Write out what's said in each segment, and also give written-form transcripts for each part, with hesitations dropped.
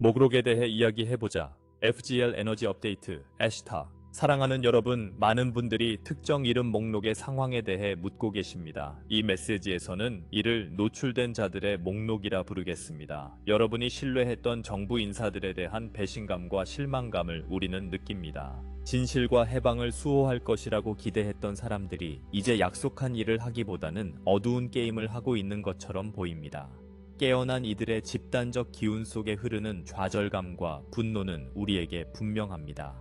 목록에 대해 이야기해보자. FGL 에너지 업데이트, 애쉬타. 사랑하는 여러분, 많은 분들이 특정 이름 목록의 상황에 대해 묻고 계십니다. 이 메시지에서는 이를 노출된 자들의 목록이라 부르겠습니다. 여러분이 신뢰했던 정부 인사들에 대한 배신감과 실망감을 우리는 느낍니다. 진실과 해방을 수호할 것이라고 기대했던 사람들이 이제 약속한 일을 하기보다는 어두운 게임을 하고 있는 것처럼 보입니다. 깨어난 이들의 집단적 기운 속에 흐르는 좌절감과 분노는 우리에게 분명합니다.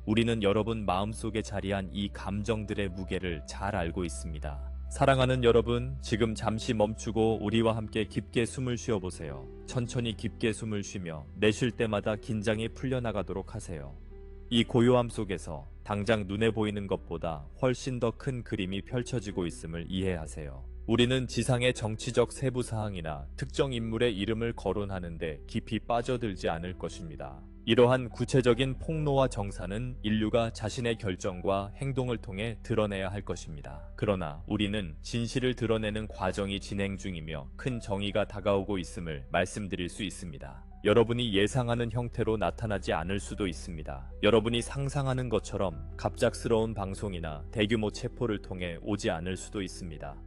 우리는 여러분 마음속에 자리한 이 감정들의 무게를 잘 알고 있습니다. 사랑하는 여러분, 지금 잠시 멈추고 우리와 함께 깊게 숨을 쉬어보세요. 천천히 깊게 숨을 쉬며 내쉴 때마다 긴장이 풀려나가도록 하세요. 이 고요함 속에서 당장 눈에 보이는 것보다 훨씬 더 큰 그림이 펼쳐지고 있음을 이해하세요. 우리는 지상의 정치적 세부 사항이나 특정 인물의 이름을 거론하는데 깊이 빠져들지 않을 것입니다. 이러한 구체적인 폭로와 정사는 인류가 자신의 결정과 행동을 통해 드러내야 할 것입니다. 그러나 우리는 진실을 드러내는 과정이 진행 중이며 큰 정의가 다가오고 있음을 말씀드릴 수 있습니다. 여러분이 예상하는 형태로 나타나지 않을 수도 있습니다. 여러분이 상상하는 것처럼 갑작스러운 방송이나 대규모 체포를 통해 오지 않을 수도 있습니다.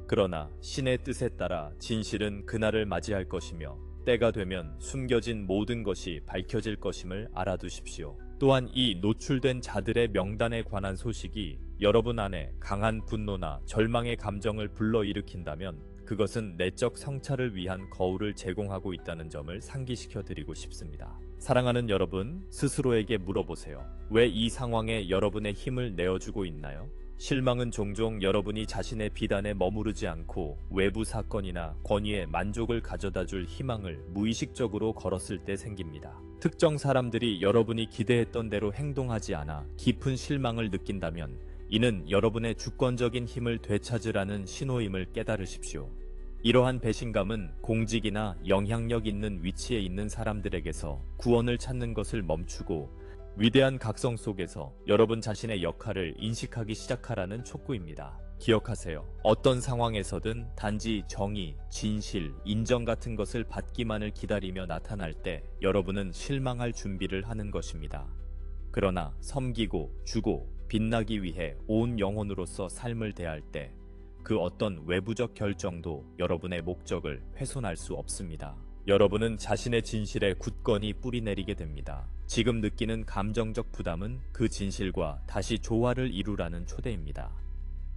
그러나 신의 뜻에 따라 진실은 그날을 맞이할 것이며 때가 되면 숨겨진 모든 것이 밝혀질 것임을 알아두십시오. 또한 이 노출된 자들의 명단에 관한 소식이 여러분 안에 강한 분노나 절망의 감정을 불러일으킨다면 그것은 내적 성찰을 위한 거울을 제공하고 있다는 점을 상기시켜 드리고 싶습니다. 사랑하는 여러분, 스스로에게 물어보세요. 왜 이 상황에 여러분의 힘을 내어주고 있나요? 실망은 종종 여러분이 자신의 비단에 머무르지 않고 외부 사건이나 권위에 만족을 가져다 줄 희망을 무의식적으로 걸었을 때 생깁니다. 특정 사람들이 여러분이 기대했던 대로 행동하지 않아 깊은 실망을 느낀다면 이는 여러분의 주권적인 힘을 되찾으라는 신호임을 깨달으십시오. 이러한 배신감은 공직이나 영향력 있는 위치에 있는 사람들에게서 구원을 찾는 것을 멈추고 위대한 각성 속에서 여러분 자신의 역할을 인식하기 시작하라는 촉구입니다. 기억하세요. 어떤 상황에서든 단지 정의, 진실, 인정 같은 것을 받기만을 기다리며 나타날 때 여러분은 실망할 준비를 하는 것입니다. 그러나 섬기고 주고 빛나기 위해 온 영혼으로서 삶을 대할 때 그 어떤 외부적 결정도 여러분의 목적을 훼손할 수 없습니다. 여러분은 자신의 진실에 굳건히 뿌리내리게 됩니다. 지금 느끼는 감정적 부담은 그 진실과 다시 조화를 이루라는 초대입니다.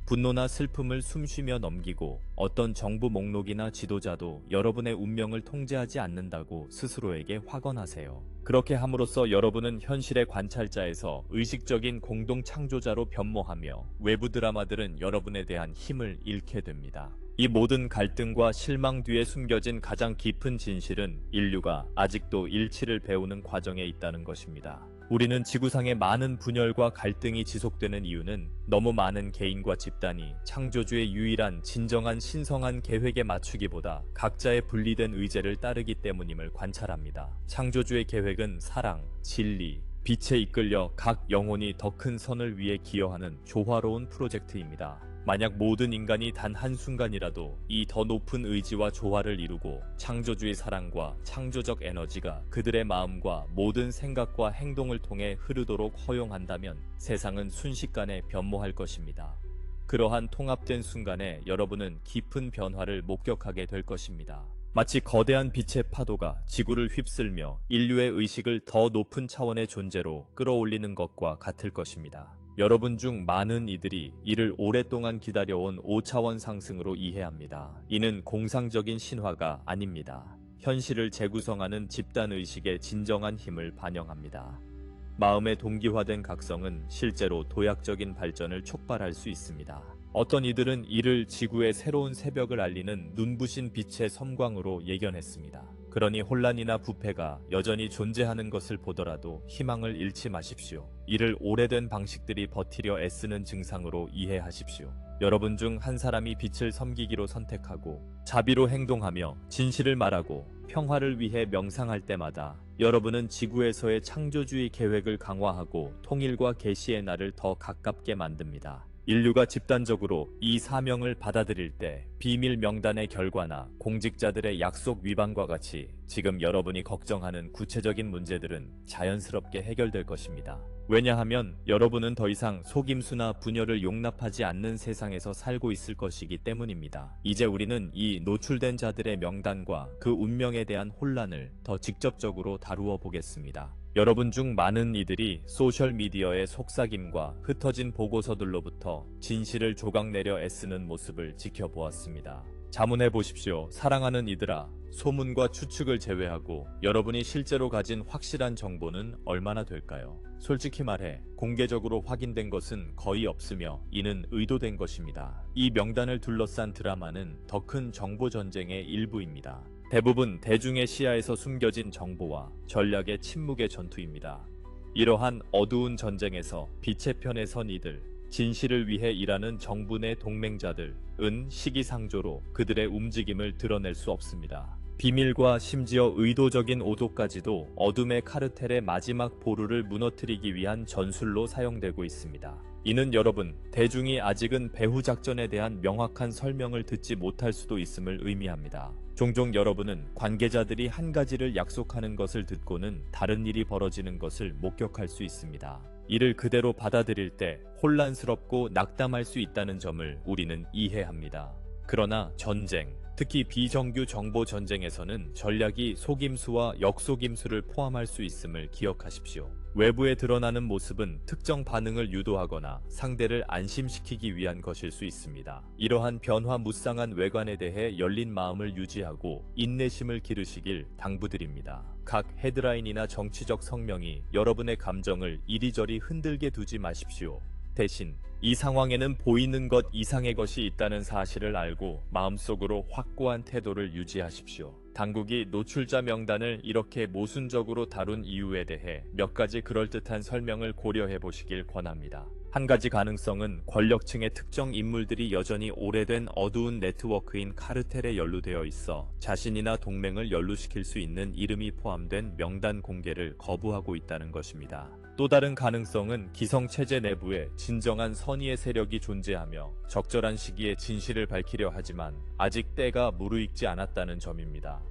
분노나 슬픔을 숨쉬며 넘기고 어떤 정부 목록이나 지도자도 여러분의 운명을 통제하지 않는다고 스스로에게 확언하세요. 그렇게 함으로써 여러분은 현실의 관찰자에서 의식적인 공동 창조자로 변모하며 외부 드라마들은 여러분에 대한 힘을 잃게 됩니다. 이 모든 갈등과 실망 뒤에 숨겨진 가장 깊은 진실은 인류가 아직도 일치를 배우는 과정에 있다는 것입니다. 우리는 지구상의 많은 분열과 갈등이 지속되는 이유는 너무 많은 개인과 집단이 창조주의 유일한 진정한 신성한 계획에 맞추기보다 각자의 분리된 의제를 따르기 때문임을 관찰합니다. 창조주의 계획은 사랑, 진리, 빛에 이끌려 각 영혼이 더 큰 선을 위해 기여하는 조화로운 프로젝트입니다. 만약 모든 인간이 단 한순간이라도 이 더 높은 의지와 조화를 이루고 창조주의 사랑과 창조적 에너지가 그들의 마음과 모든 생각과 행동을 통해 흐르도록 허용한다면 세상은 순식간에 변모할 것입니다. 그러한 통합된 순간에 여러분은 깊은 변화를 목격하게 될 것입니다. 마치 거대한 빛의 파도가 지구를 휩쓸며 인류의 의식을 더 높은 차원의 존재로 끌어올리는 것과 같을 것입니다. 여러분 중 많은 이들이 이를 오랫동안 기다려온 5차원 상승으로 이해합니다. 이는 공상적인 신화가 아닙니다. 현실을 재구성하는 집단의식의 진정한 힘을 반영합니다. 마음의 동기화된 각성은 실제로 도약적인 발전을 촉발할 수 있습니다. 어떤 이들은 이를 지구의 새로운 새벽을 알리는 눈부신 빛의 섬광으로 예견했습니다. 그러니 혼란이나 부패가 여전히 존재하는 것을 보더라도 희망을 잃지 마십시오. 이를 오래된 방식들이 버티려 애쓰는 증상으로 이해하십시오. 여러분 중 한 사람이 빛을 섬기기로 선택하고 자비로 행동하며 진실을 말하고 평화를 위해 명상할 때마다 여러분은 지구에서의 창조주의 계획을 강화하고 통일과 계시의 날을 더 가깝게 만듭니다. 인류가 집단적으로 이 사명을 받아들일 때 비밀 명단의 결과나 공직자들의 약속 위반과 같이 지금 여러분이 걱정하는 구체적인 문제들은 자연스럽게 해결될 것입니다. 왜냐하면 여러분은 더 이상 속임수나 분열을 용납하지 않는 세상에서 살고 있을 것이기 때문입니다. 이제 우리는 이 노출된 자들의 명단과 그 운명에 대한 혼란을 더 직접적으로 다루어 보겠습니다. 여러분 중 많은 이들이 소셜미디어의 속삭임과 흩어진 보고서들로부터 진실을 조각내려 애쓰는 모습을 지켜보았습니다. 자문해 보십시오. 사랑하는 이들아, 소문과 추측을 제외하고 여러분이 실제로 가진 확실한 정보는 얼마나 될까요? 솔직히 말해 공개적으로 확인된 것은 거의 없으며 이는 의도된 것입니다. 이 명단을 둘러싼 드라마는 더 큰 정보 전쟁의 일부입니다. 대부분 대중의 시야에서 숨겨진 정보와 전략의 침묵의 전투입니다. 이러한 어두운 전쟁에서 빛의 편에 선 이들, 진실을 위해 일하는 정부 내 동맹자들은 시기상조로 그들의 움직임을 드러낼 수 없습니다. 비밀과 심지어 의도적인 오도까지도 어둠의 카르텔의 마지막 보루를 무너뜨리기 위한 전술로 사용되고 있습니다. 이는 여러분, 대중이 아직은 배후 작전에 대한 명확한 설명을 듣지 못할 수도 있음을 의미합니다. 종종 여러분은 관계자들이 한 가지를 약속하는 것을 듣고는 다른 일이 벌어지는 것을 목격할 수 있습니다. 이를 그대로 받아들일 때 혼란스럽고 낙담할 수 있다는 점을 우리는 이해합니다. 그러나 전쟁, 특히 비정규 정보 전쟁에서는 전략이 속임수와 역속임수를 포함할 수 있음을 기억하십시오. 외부에 드러나는 모습은 특정 반응을 유도하거나 상대를 안심시키기 위한 것일 수 있습니다. 이러한 변화무쌍한 외관에 대해 열린 마음을 유지하고 인내심을 기르시길 당부드립니다. 각 헤드라인이나 정치적 성명이 여러분의 감정을 이리저리 흔들게 두지 마십시오. 대신 이 상황에는 보이는 것 이상의 것이 있다는 사실을 알고 마음속으로 확고한 태도를 유지하십시오. 당국이 노출자 명단을 이렇게 모순적으로 다룬 이유에 대해 몇 가지 그럴듯한 설명을 고려해 보시길 권합니다. 한 가지 가능성은 권력층의 특정 인물들이 여전히 오래된 어두운 네트워크인 카르텔에 연루되어 있어 자신이나 동맹을 연루시킬 수 있는 이름이 포함된 명단 공개를 거부하고 있다는 것입니다. 또 다른 가능성은 기성체제 내부에 진정한 선의의 세력이 존재하며 적절한 시기에 진실을 밝히려 하지만 아직 때가 무르익지 않았다는 점입니다.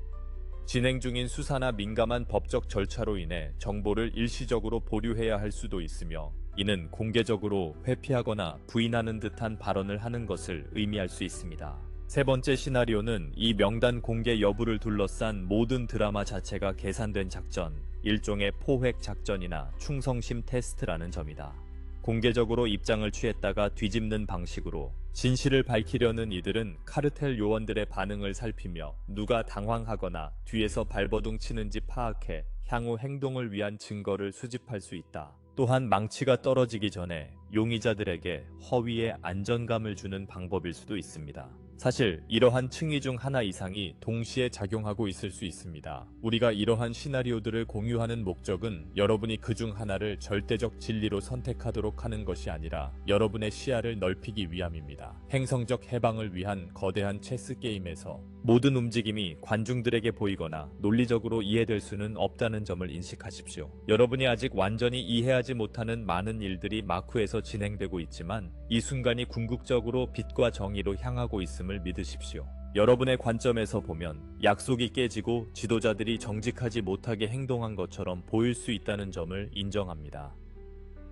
진행 중인 수사나 민감한 법적 절차로 인해 정보를 일시적으로 보류해야 할 수도 있으며 이는 공개적으로 회피하거나 부인하는 듯한 발언을 하는 것을 의미할 수 있습니다. 세 번째 시나리오는 이 명단 공개 여부를 둘러싼 모든 드라마 자체가 계산된 작전, 일종의 포획 작전이나 충성심 테스트라는 점이다. 공개적으로 입장을 취했다가 뒤집는 방식으로 진실을 밝히려는 이들은 카르텔 요원들의 반응을 살피며 누가 당황하거나 뒤에서 발버둥 치는지 파악해 향후 행동을 위한 증거를 수집할 수 있다. 또한 망치가 떨어지기 전에 용의자들에게 허위의 안전감을 주는 방법일 수도 있습니다. 사실 이러한 층위 중 하나 이상이 동시에 작용하고 있을 수 있습니다. 우리가 이러한 시나리오들을 공유하는 목적은 여러분이 그중 하나를 절대적 진리로 선택하도록 하는 것이 아니라 여러분의 시야를 넓히기 위함입니다. 행성적 해방을 위한 거대한 체스 게임에서 모든 움직임이 관중들에게 보이거나 논리적으로 이해될 수는 없다는 점을 인식하십시오. 여러분이 아직 완전히 이해하지 못하는 많은 일들이 마쿠에서 진행되고 있지만 이 순간이 궁극적으로 빛과 정의로 향하고 있음을 믿으십시오. 여러분의 관점에서 보면 약속이 깨지고 지도자들이 정직하지 못하게 행동한 것처럼 보일 수 있다는 점을 인정합니다.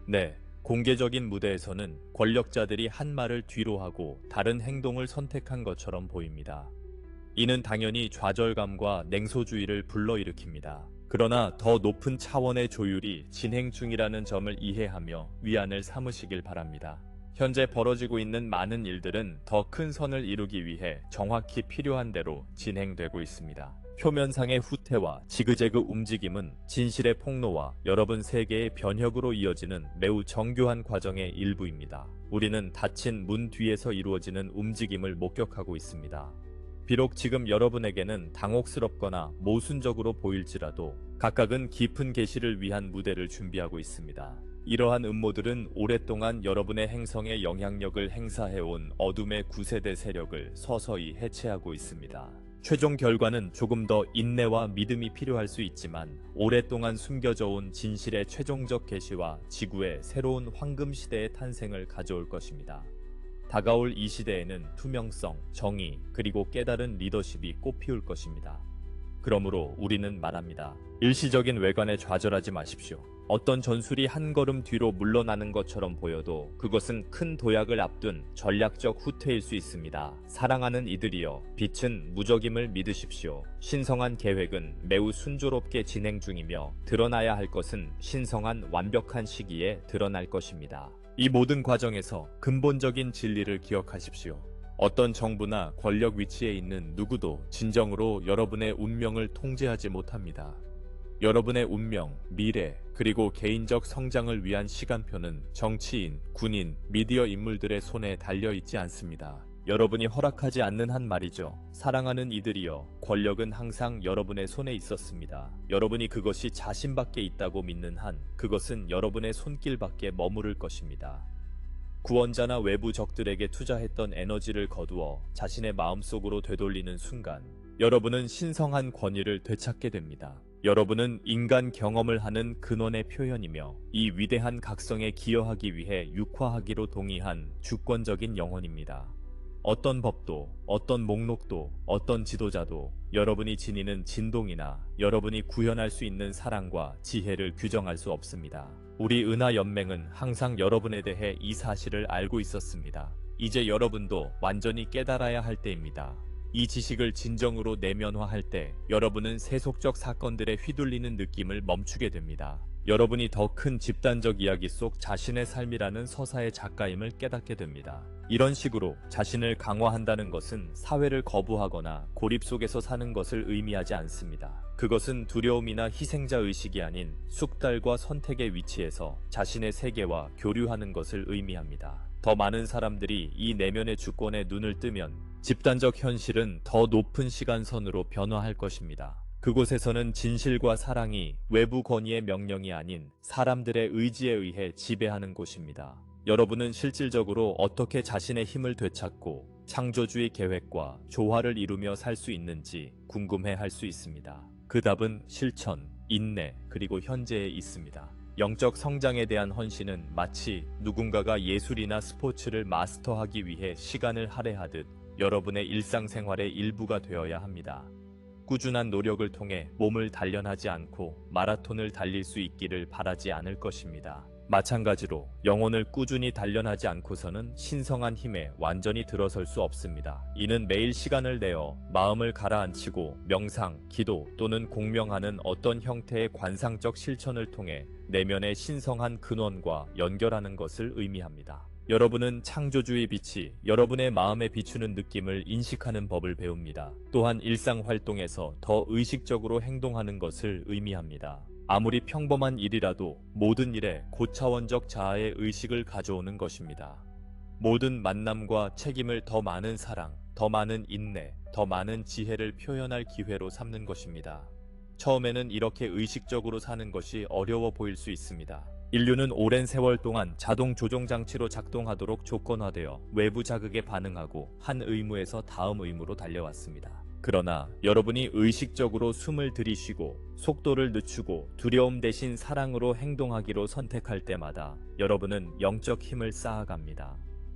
네, 공개적인 무대에서는 권력자들이 한 말을 뒤로 하고 다른 행동을 선택한 것처럼 보입니다. 이는 당연히 좌절감과 냉소주의를 불러일으킵니다. 그러나 더 높은 차원의 조율이 진행 중이라는 점을 이해하며 위안을 삼으시길 바랍니다. 현재 벌어지고 있는 많은 일들은 더 큰 선을 이루기 위해 정확히 필요한 대로 진행되고 있습니다. 표면상의 후퇴와 지그재그 움직임은 진실의 폭로와 여러분 세계의 변혁으로 이어지는 매우 정교한 과정의 일부입니다. 우리는 닫힌 문 뒤에서 이루어지는 움직임을 목격하고 있습니다. 비록 지금 여러분에게는 당혹스럽거나 모순적으로 보일지라도 각각은 깊은 계시를 위한 무대를 준비하고 있습니다. 이러한 음모들은 오랫동안 여러분의 행성에 영향력을 행사해온 어둠의 구세대 세력을 서서히 해체하고 있습니다. 최종 결과는 조금 더 인내와 믿음이 필요할 수 있지만 오랫동안 숨겨져 온 진실의 최종적 계시와 지구의 새로운 황금 시대의 탄생을 가져올 것입니다. 다가올 이 시대에는 투명성, 정의, 그리고 깨달은 리더십이 꽃피울 것입니다. 그러므로 우리는 말합니다. 일시적인 외관에 좌절하지 마십시오. 어떤 전술이 한 걸음 뒤로 물러나는 것처럼 보여도 그것은 큰 도약을 앞둔 전략적 후퇴일 수 있습니다. 사랑하는 이들이여, 빛은 무적임을 믿으십시오. 신성한 계획은 매우 순조롭게 진행 중이며 드러나야 할 것은 신성한 완벽한 시기에 드러날 것입니다. 이 모든 과정에서 근본적인 진리를 기억하십시오. 어떤 정부나 권력 위치에 있는 누구도 진정으로 여러분의 운명을 통제하지 못합니다. 여러분의 운명, 미래, 그리고 개인적 성장을 위한 시간표는 정치인, 군인, 미디어 인물들의 손에 달려있지 않습니다. 여러분이 허락하지 않는 한 말이죠. 사랑하는 이들이여, 권력은 항상 여러분의 손에 있었습니다. 여러분이 그것이 자신밖에 있다고 믿는 한 그것은 여러분의 손길밖에 머무를 것입니다. 구원자나 외부 적들에게 투자했던 에너지를 거두어 자신의 마음속으로 되돌리는 순간 여러분은 신성한 권위를 되찾게 됩니다. 여러분은 인간 경험을 하는 근원의 표현이며 이 위대한 각성에 기여하기 위해 육화하기로 동의한 주권적인 영혼입니다. 어떤 법도, 어떤 목록도, 어떤 지도자도 여러분이 지니는 진동이나 여러분이 구현할 수 있는 사랑과 지혜를 규정할 수 없습니다. 우리 은하연맹은 항상 여러분에 대해 이 사실을 알고 있었습니다. 이제 여러분도 완전히 깨달아야 할 때입니다. 이 지식을 진정으로 내면화할 때 여러분은 세속적 사건들에 휘둘리는 느낌을 멈추게 됩니다. 여러분이 더 큰 집단적 이야기 속 자신의 삶이라는 서사의 작가임을 깨닫게 됩니다. 이런 식으로 자신을 강화한다는 것은 사회를 거부하거나 고립 속에서 사는 것을 의미하지 않습니다. 그것은 두려움이나 희생자 의식이 아닌 숙달과 선택의 위치에서 자신의 세계와 교류하는 것을 의미합니다. 더 많은 사람들이 이 내면의 주권에 눈을 뜨면 집단적 현실은 더 높은 시간선으로 변화할 것입니다. 그곳에서는 진실과 사랑이 외부 권위의 명령이 아닌 사람들의 의지에 의해 지배하는 곳입니다. 여러분은 실질적으로 어떻게 자신의 힘을 되찾고 창조주의 계획과 조화를 이루며 살 수 있는지 궁금해 할 수 있습니다. 그 답은 실천, 인내, 그리고 현재에 있습니다. 영적 성장에 대한 헌신은 마치 누군가가 예술이나 스포츠를 마스터하기 위해 시간을 할애하듯 여러분의 일상생활의 일부가 되어야 합니다. 꾸준한 노력을 통해 몸을 단련하지 않고 마라톤을 달릴 수 있기를 바라지 않을 것입니다. 마찬가지로 영혼을 꾸준히 단련하지 않고서는 신성한 힘에 완전히 들어설 수 없습니다. 이는 매일 시간을 내어 마음을 가라앉히고 명상, 기도 또는 공명하는 어떤 형태의 관상적 실천을 통해 내면의 신성한 근원과 연결하는 것을 의미합니다. 여러분은 창조주의 빛이 여러분의 마음에 비추는 느낌을 인식하는 법을 배웁니다. 또한 일상 활동에서 더 의식적으로 행동하는 것을 의미합니다. 아무리 평범한 일이라도 모든 일에 고차원적 자아의 의식을 가져오는 것입니다. 모든 만남과 책임을 더 많은 사랑, 더 많은 인내, 더 많은 지혜를 표현할 기회로 삼는 것입니다. 처음에는 이렇게 의식적으로 사는 것이 어려워 보일 수 있습니다. 인류는 오랜 세월 동안 자동 조종 장치로 작동하도록 조건화되어 외부 자극에 반응하고 한 의무에서 다음 의무로 달려왔습니다. 그러나 여러분이 의식적으로 숨을 들이쉬고 속도를 늦추고 두려움 대신 사랑으로 행동하기로 선택할 때마다 여러분은 영적 힘을 쌓아갑니다.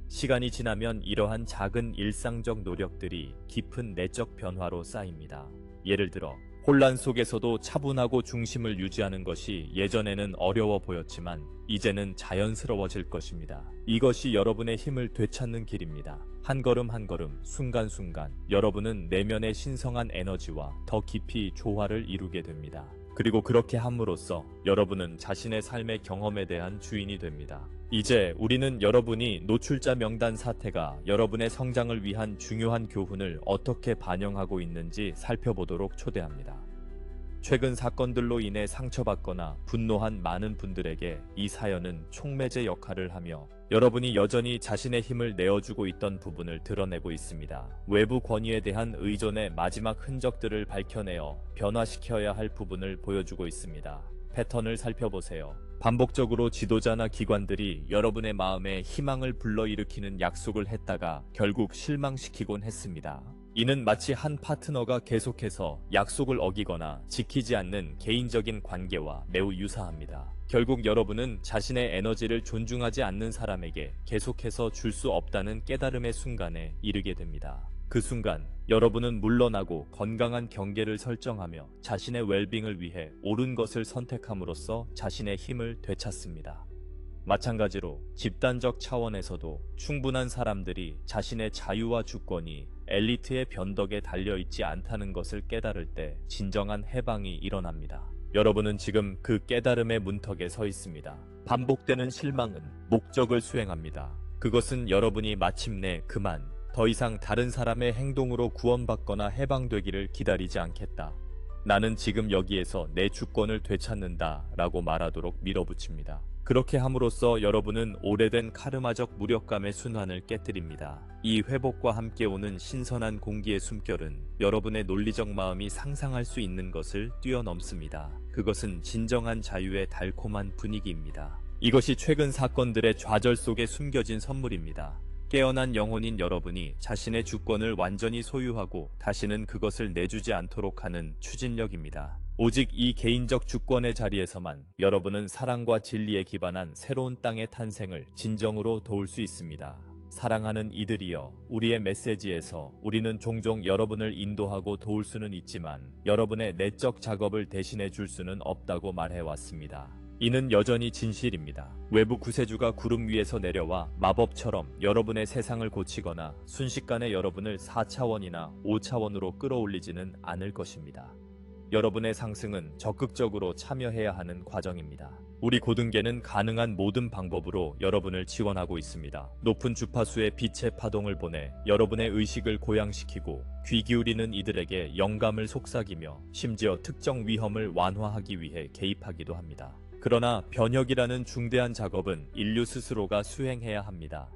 시간이 지나면 이러한 작은 일상적 노력들이 깊은 내적 변화로 쌓입니다. 예를 들어 혼란 속에서도 차분하고 중심을 유지하는 것이 예전에는 어려워 보였지만 이제는 자연스러워질 것입니다. 이것이 여러분의 힘을 되찾는 길입니다. 한 걸음 한 걸음, 순간순간 여러분은 내면의 신성한 에너지와 더 깊이 조화를 이루게 됩니다. 그리고 그렇게 함으로써 여러분은 자신의 삶의 경험에 대한 주인이 됩니다. 이제 우리는 여러분이 노출자 명단 사태가 여러분의 성장을 위한 중요한 교훈을 어떻게 반영하고 있는지 살펴보도록 초대합니다. 최근 사건들로 인해 상처받거나 분노한 많은 분들에게 이 사연은 촉매제 역할을 하며 여러분이 여전히 자신의 힘을 내어주고 있던 부분을 드러내고 있습니다. 외부 권위에 대한 의존의 마지막 흔적들을 밝혀내어 변화시켜야 할 부분을 보여주고 있습니다. 패턴을 살펴보세요. 반복적으로 지도자나 기관들이 여러분의 마음에 희망을 불러일으키는 약속을 했다가 결국 실망시키곤 했습니다. 이는 마치 한 파트너가 계속해서 약속을 어기거나 지키지 않는 개인적인 관계와 매우 유사합니다. 결국 여러분은 자신의 에너지를 존중하지 않는 사람에게 계속해서 줄 수 없다는 깨달음의 순간에 이르게 됩니다. 그 순간 여러분은 물러나고 건강한 경계를 설정하며 자신의 웰빙을 위해 옳은 것을 선택함으로써 자신의 힘을 되찾습니다. 마찬가지로 집단적 차원에서도 충분한 사람들이 자신의 자유와 주권이 엘리트의 변덕에 달려있지 않다는 것을 깨달을 때 진정한 해방이 일어납니다. 여러분은 지금 그 깨달음의 문턱에 서 있습니다. 반복되는 실망은 목적을 수행합니다. 그것은 여러분이 마침내 그만 더 이상 다른 사람의 행동으로 구원받거나 해방되기를 기다리지 않겠다. 나는 지금 여기에서 내 주권을 되찾는다 라고 말하도록 밀어붙입니다. 그렇게 함으로써 여러분은 오래된 카르마적 무력감의 순환을 깨뜨립니다. 이 회복과 함께 오는 신선한 공기의 숨결은 여러분의 논리적 마음이 상상할 수 있는 것을 뛰어넘습니다. 그것은 진정한 자유의 달콤한 분위기입니다. 이것이 최근 사건들의 좌절 속에 숨겨진 선물입니다. 깨어난 영혼인 여러분이 자신의 주권을 완전히 소유하고 다시는 그것을 내주지 않도록 하는 추진력입니다. 오직 이 개인적 주권의 자리에서만 여러분은 사랑과 진리에 기반한 새로운 땅의 탄생을 진정으로 도울 수 있습니다. 사랑하는 이들이여, 우리의 메시지에서 우리는 종종 여러분을 인도하고 도울 수는 있지만 여러분의 내적 작업을 대신해 줄 수는 없다고 말해왔습니다. 이는 여전히 진실입니다. 외부 구세주가 구름 위에서 내려와 마법처럼 여러분의 세상을 고치거나 순식간에 여러분을 4차원이나 5차원으로 끌어올리지는 않을 것입니다. 여러분의 상승은 적극적으로 참여해야 하는 과정입니다. 우리 고등계는 가능한 모든 방법으로 여러분을 지원하고 있습니다. 높은 주파수의 빛의 파동을 보내 여러분의 의식을 고양시키고 귀 기울이는 이들에게 영감을 속삭이며 심지어 특정 위험을 완화하기 위해 개입하기도 합니다. 그러나 변혁이라는 중대한 작업은 인류 스스로가 수행해야 합니다.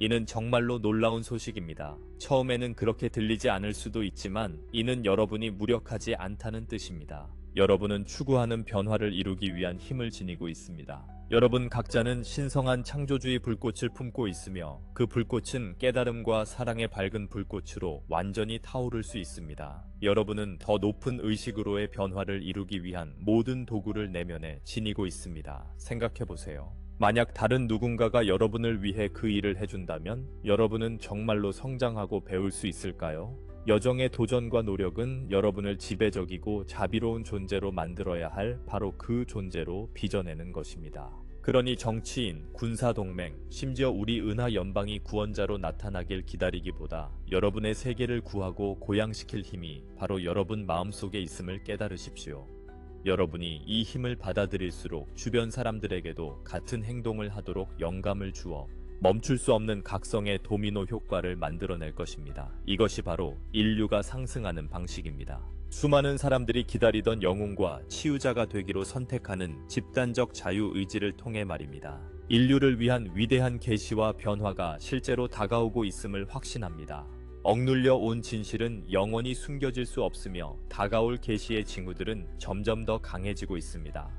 이는 정말로 놀라운 소식입니다. 처음에는 그렇게 들리지 않을 수도 있지만 이는 여러분이 무력하지 않다는 뜻입니다. 여러분은 추구하는 변화를 이루기 위한 힘을 지니고 있습니다. 여러분 각자는 신성한 창조주의 불꽃을 품고 있으며 그 불꽃은 깨달음과 사랑의 밝은 불꽃으로 완전히 타오를 수 있습니다. 여러분은 더 높은 의식으로의 변화를 이루기 위한 모든 도구를 내면에 지니고 있습니다. 생각해보세요. 만약 다른 누군가가 여러분을 위해 그 일을 해준다면 여러분은 정말로 성장하고 배울 수 있을까요? 여정의 도전과 노력은 여러분을 지배적이고 자비로운 존재로 만들어야 할 바로 그 존재로 빚어내는 것입니다. 그러니 정치인, 군사동맹, 심지어 우리 은하 연방이 구원자로 나타나길 기다리기보다 여러분의 세계를 구하고 고양시킬 힘이 바로 여러분 마음속에 있음을 깨달으십시오. 여러분이 이 힘을 받아들일수록 주변 사람들에게도 같은 행동을 하도록 영감을 주어 멈출 수 없는 각성의 도미노 효과를 만들어낼 것입니다. 이것이 바로 인류가 상승하는 방식입니다. 수많은 사람들이 기다리던 영웅과 치유자가 되기로 선택하는 집단적 자유의지를 통해 말입니다. 인류를 위한 위대한 계시와 변화가 실제로 다가오고 있음을 확신합니다. 억눌려 온 진실은 영원히 숨겨질 수 없으며 다가올 계시의 징후들은 점점 더 강해지고 있습니다.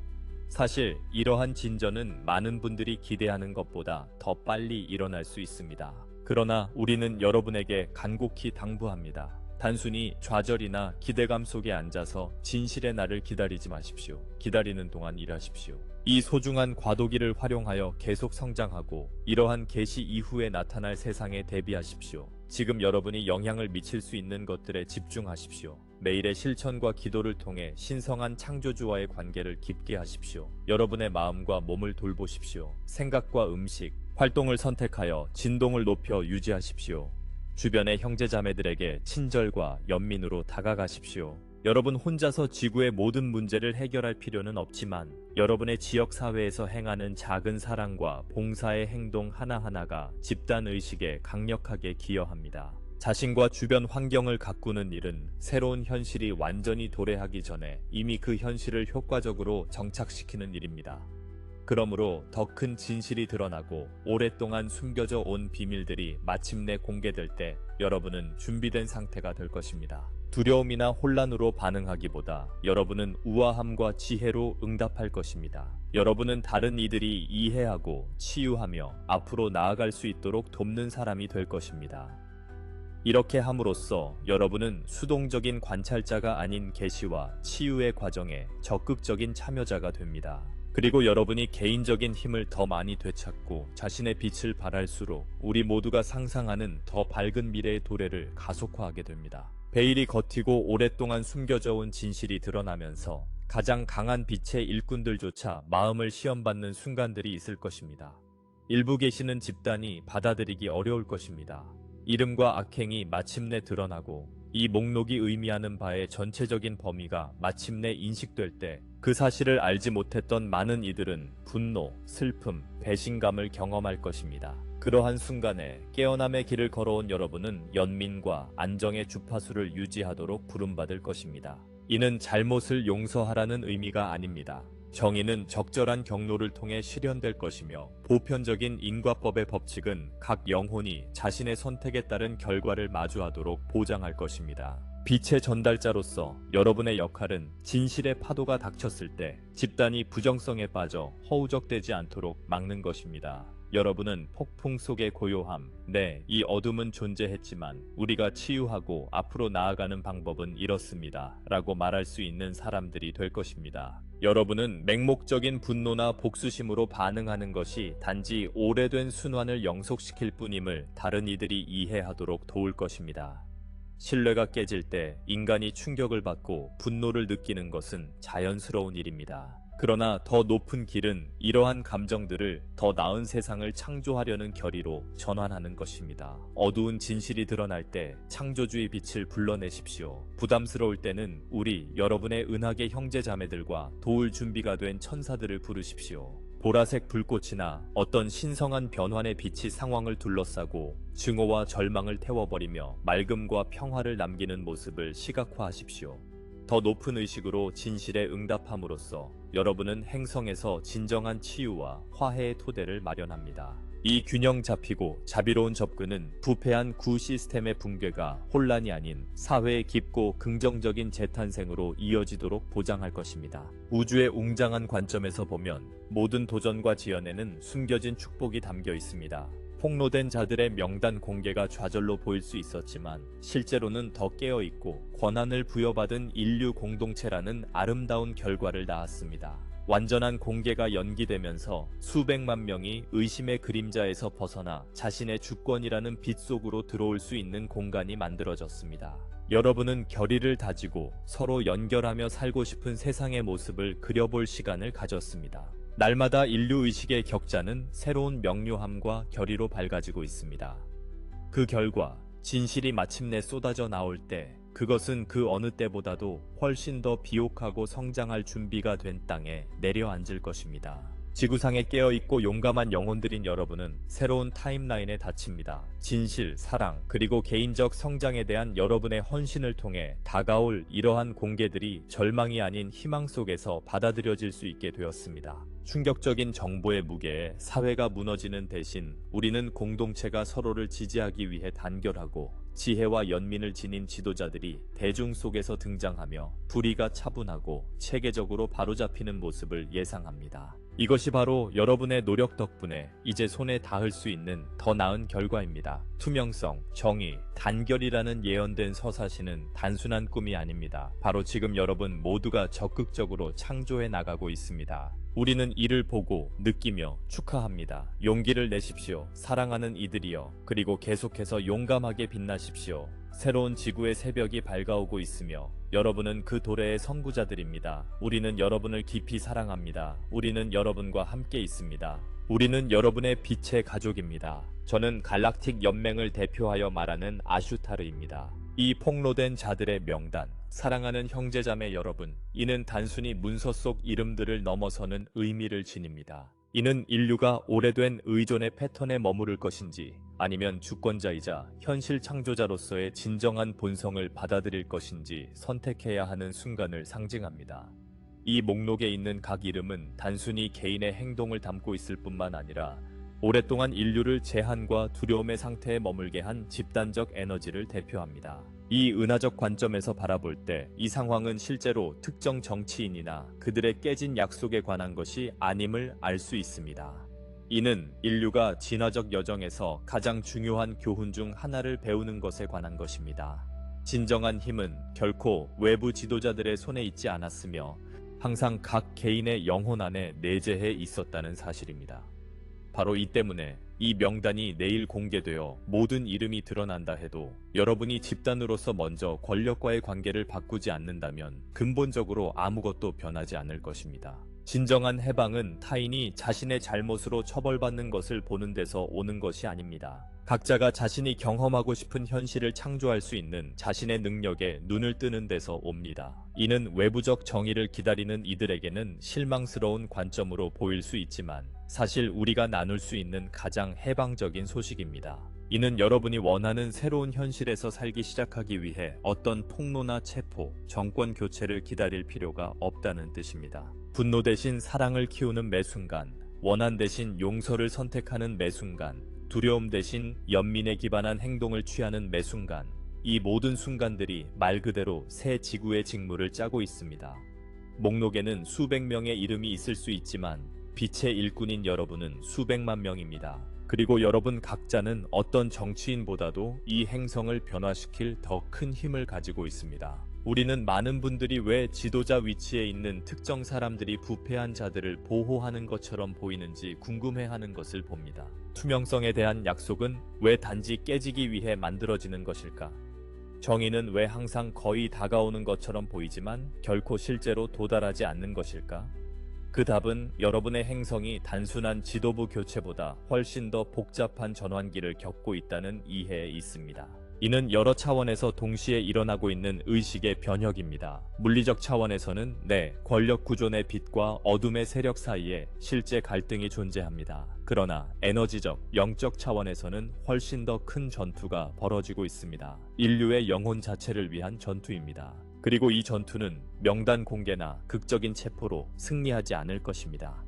사실 이러한 진전은 많은 분들이 기대하는 것보다 더 빨리 일어날 수 있습니다. 그러나 우리는 여러분에게 간곡히 당부합니다. 단순히 좌절이나 기대감 속에 앉아서 진실의 날을 기다리지 마십시오. 기다리는 동안 일하십시오. 이 소중한 과도기를 활용하여 계속 성장하고 이러한 계시 이후에 나타날 세상에 대비하십시오. 지금 여러분이 영향을 미칠 수 있는 것들에 집중하십시오. 매일의 실천과 기도를 통해 신성한 창조주와의 관계를 깊게 하십시오. 여러분의 마음과 몸을 돌보십시오. 생각과 음식, 활동을 선택하여 진동을 높여 유지하십시오. 주변의 형제자매들에게 친절과 연민으로 다가가십시오. 여러분 혼자서 지구의 모든 문제를 해결할 필요는 없지만 여러분의 지역사회에서 행하는 작은 사랑과 봉사의 행동 하나하나가 집단의식에 강력하게 기여합니다. 자신과 주변 환경을 가꾸는 일은 새로운 현실이 완전히 도래하기 전에 이미 그 현실을 효과적으로 정착시키는 일입니다. 그러므로 더 큰 진실이 드러나고 오랫동안 숨겨져 온 비밀들이 마침내 공개될 때 여러분은 준비된 상태가 될 것입니다. 두려움이나 혼란으로 반응하기보다 여러분은 우아함과 지혜로 응답할 것입니다. 여러분은 다른 이들이 이해하고 치유하며 앞으로 나아갈 수 있도록 돕는 사람이 될 것입니다. 이렇게 함으로써 여러분은 수동적인 관찰자가 아닌 계시와 치유의 과정에 적극적인 참여자가 됩니다. 그리고 여러분이 개인적인 힘을 더 많이 되찾고 자신의 빛을 발할수록 우리 모두가 상상하는 더 밝은 미래의 도래를 가속화하게 됩니다. 베일이 걷히고 오랫동안 숨겨져 온 진실이 드러나면서 가장 강한 빛의 일꾼들조차 마음을 시험받는 순간들이 있을 것입니다. 일부 계시는 집단이 받아들이기 어려울 것입니다. 이름과 악행이 마침내 드러나고 이 목록이 의미하는 바의 전체적인 범위가 마침내 인식될 때 그 사실을 알지 못했던 많은 이들은 분노, 슬픔, 배신감을 경험할 것입니다. 그러한 순간에 깨어남의 길을 걸어온 여러분은 연민과 안정의 주파수를 유지하도록 부름받을 것입니다. 이는 잘못을 용서하라는 의미가 아닙니다. 정의는 적절한 경로를 통해 실현될 것이며 보편적인 인과법의 법칙은 각 영혼이 자신의 선택에 따른 결과를 마주하도록 보장할 것입니다. 빛의 전달자로서 여러분의 역할은 진실의 파도가 닥쳤을 때 집단이 부정성에 빠져 허우적대지 않도록 막는 것입니다. 여러분은 폭풍 속의 고요함, 네, 이 어둠은 존재했지만 우리가 치유하고 앞으로 나아가는 방법은 이렇습니다 라고 말할 수 있는 사람들이 될 것입니다. 여러분은 맹목적인 분노나 복수심으로 반응하는 것이 단지 오래된 순환을 영속시킬 뿐임을 다른 이들이 이해하도록 도울 것입니다. 신뢰가 깨질 때 인간이 충격을 받고 분노를 느끼는 것은 자연스러운 일입니다. 그러나 더 높은 길은 이러한 감정들을 더 나은 세상을 창조하려는 결의로 전환하는 것입니다. 어두운 진실이 드러날 때 창조주의 빛을 불러내십시오. 부담스러울 때는 여러분의 은하계 형제자매들과 도울 준비가 된 천사들을 부르십시오. 보라색 불꽃이나 어떤 신성한 변환의 빛이 상황을 둘러싸고 증오와 절망을 태워버리며 맑음과 평화를 남기는 모습을 시각화하십시오. 더 높은 의식으로 진실에 응답함으로써 여러분은 행성에서 진정한 치유와 화해의 토대를 마련합니다. 이 균형 잡히고 자비로운 접근은 부패한 구 시스템의 붕괴가 혼란이 아닌 사회의 깊고 긍정적인 재탄생으로 이어지도록 보장할 것입니다. 우주의 웅장한 관점에서 보면 모든 도전과 지연에는 숨겨진 축복이 담겨 있습니다. 폭로된 자들의 명단 공개가 좌절로 보일 수 있었지만 실제로는 더 깨어있고 권한을 부여받은 인류 공동체라는 아름다운 결과를 낳았습니다. 완전한 공개가 연기되면서 수백만 명이 의심의 그림자에서 벗어나 자신의 주권이라는 빛 속으로 들어올 수 있는 공간이 만들어졌습니다. 여러분은 결의를 다지고 서로 연결하며 살고 싶은 세상의 모습을 그려볼 시간을 가졌습니다. 날마다 인류의식의 격자는 새로운 명료함과 결의로 밝아지고 있습니다. 그 결과 진실이 마침내 쏟아져 나올 때 그것은 그 어느 때보다도 훨씬 더 비옥하고 성장할 준비가 된 땅에 내려앉을 것입니다. 지구상에 깨어있고 용감한 영혼들인 여러분은 새로운 타임라인에 닫힙니다. 진실, 사랑, 그리고 개인적 성장에 대한 여러분의 헌신을 통해 다가올 이러한 공개들이 절망이 아닌 희망 속에서 받아들여질 수 있게 되었습니다. 충격적인 정보의 무게에 사회가 무너지는 대신 우리는 공동체가 서로를 지지하기 위해 단결하고 지혜와 연민을 지닌 지도자들이 대중 속에서 등장하며 불의가 차분하고 체계적으로 바로잡히는 모습을 예상합니다. 이것이 바로 여러분의 노력 덕분에 이제 손에 닿을 수 있는 더 나은 결과입니다. 투명성, 정의, 단결이라는 예언된 서사시는 단순한 꿈이 아닙니다. 바로 지금 여러분 모두가 적극적으로 창조해 나가고 있습니다. 우리는 이를 보고 느끼며 축하합니다. 용기를 내십시오. 사랑하는 이들이여. 그리고 계속해서 용감하게 빛나십시오. 새로운 지구의 새벽이 밝아오고 있으며 여러분은 그 도래의 선구자들입니다. 우리는 여러분을 깊이 사랑합니다. 우리는 여러분과 함께 있습니다. 우리는 여러분의 빛의 가족입니다. 저는 갈락틱 연맹을 대표하여 말하는 아슈타르입니다. 이 폭로된 자들의 명단, 사랑하는 형제자매 여러분, 이는 단순히 문서 속 이름들을 넘어서는 의미를 지닙니다. 이는 인류가 오래된 의존의 패턴에 머무를 것인지 아니면 주권자이자 현실 창조자로서의 진정한 본성을 받아들일 것인지 선택해야 하는 순간을 상징합니다. 이 목록에 있는 각 이름은 단순히 개인의 행동을 담고 있을 뿐만 아니라 오랫동안 인류를 제한과 두려움의 상태에 머물게 한 집단적 에너지를 대표합니다. 이 은하적 관점에서 바라볼 때 이 상황은 실제로 특정 정치인이나 그들의 깨진 약속에 관한 것이 아님을 알 수 있습니다. 이는 인류가 진화적 여정에서 가장 중요한 교훈 중 하나를 배우는 것에 관한 것입니다. 진정한 힘은 결코 외부 지도자들의 손에 있지 않았으며 항상 각 개인의 영혼 안에 내재해 있었다는 사실입니다. 바로 이 때문에 이 명단이 내일 공개되어 모든 이름이 드러난다 해도 여러분이 집단으로서 먼저 권력과의 관계를 바꾸지 않는다면 근본적으로 아무것도 변하지 않을 것입니다. 진정한 해방은 타인이 자신의 잘못으로 처벌받는 것을 보는 데서 오는 것이 아닙니다. 각자가 자신이 경험하고 싶은 현실을 창조할 수 있는 자신의 능력에 눈을 뜨는 데서 옵니다. 이는 외부적 정의를 기다리는 이들에게는 실망스러운 관점으로 보일 수 있지만 사실 우리가 나눌 수 있는 가장 해방적인 소식입니다. 이는 여러분이 원하는 새로운 현실에서 살기 시작하기 위해 어떤 폭로나 체포, 정권 교체를 기다릴 필요가 없다는 뜻입니다. 분노 대신 사랑을 키우는 매 순간, 원한 대신 용서를 선택하는 매 순간, 두려움 대신 연민에 기반한 행동을 취하는 매 순간, 이 모든 순간들이 말 그대로 새 지구의 직무를 짜고 있습니다. 목록에는 수백 명의 이름이 있을 수 있지만 빛의 일꾼인 여러분은 수백만 명입니다. 그리고 여러분 각자는 어떤 정치인보다도 이 행성을 변화시킬 더 큰 힘을 가지고 있습니다. 우리는 많은 분들이 왜 지도자 위치에 있는 특정 사람들이 부패한 자들을 보호하는 것처럼 보이는지 궁금해하는 것을 봅니다. 투명성에 대한 약속은 왜 단지 깨지기 위해 만들어지는 것일까? 정의는 왜 항상 거의 다가오는 것처럼 보이지만 결코 실제로 도달하지 않는 것일까? 그 답은 여러분의 행성이 단순한 지도부 교체보다 훨씬 더 복잡한 전환기를 겪고 있다는 이해에 있습니다. 이는 여러 차원에서 동시에 일어나고 있는 의식의 변혁입니다. 물리적 차원에서는 권력 구조의 빛과 어둠의 세력 사이에 실제 갈등이 존재합니다. 그러나 에너지적, 영적 차원에서는 훨씬 더 큰 전투가 벌어지고 있습니다. 인류의 영혼 자체를 위한 전투입니다. 그리고 이 전투는 명단 공개나 극적인 체포로 승리하지 않을 것입니다.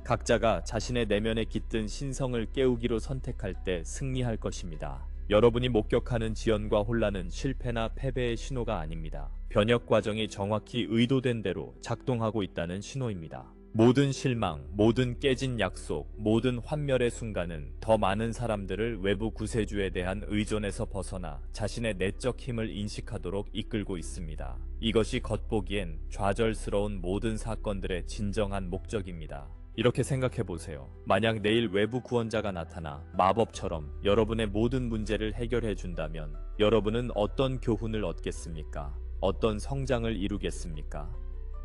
각자가 자신의 내면에 깃든 신성을 깨우기로 선택할 때 승리할 것입니다. 여러분이 목격하는 지연과 혼란은 실패나 패배의 신호가 아닙니다. 변혁 과정이 정확히 의도된 대로 작동하고 있다는 신호입니다. 모든 실망, 모든 깨진 약속, 모든 환멸의 순간은 더 많은 사람들을 외부 구세주에 대한 의존에서 벗어나 자신의 내적 힘을 인식하도록 이끌고 있습니다. 이것이 겉보기엔 좌절스러운 모든 사건들의 진정한 목적입니다. 이렇게 생각해보세요. 만약 내일 외부 구원자가 나타나 마법처럼 여러분의 모든 문제를 해결해 준다면 여러분은 어떤 교훈을 얻겠습니까? 어떤 성장을 이루겠습니까?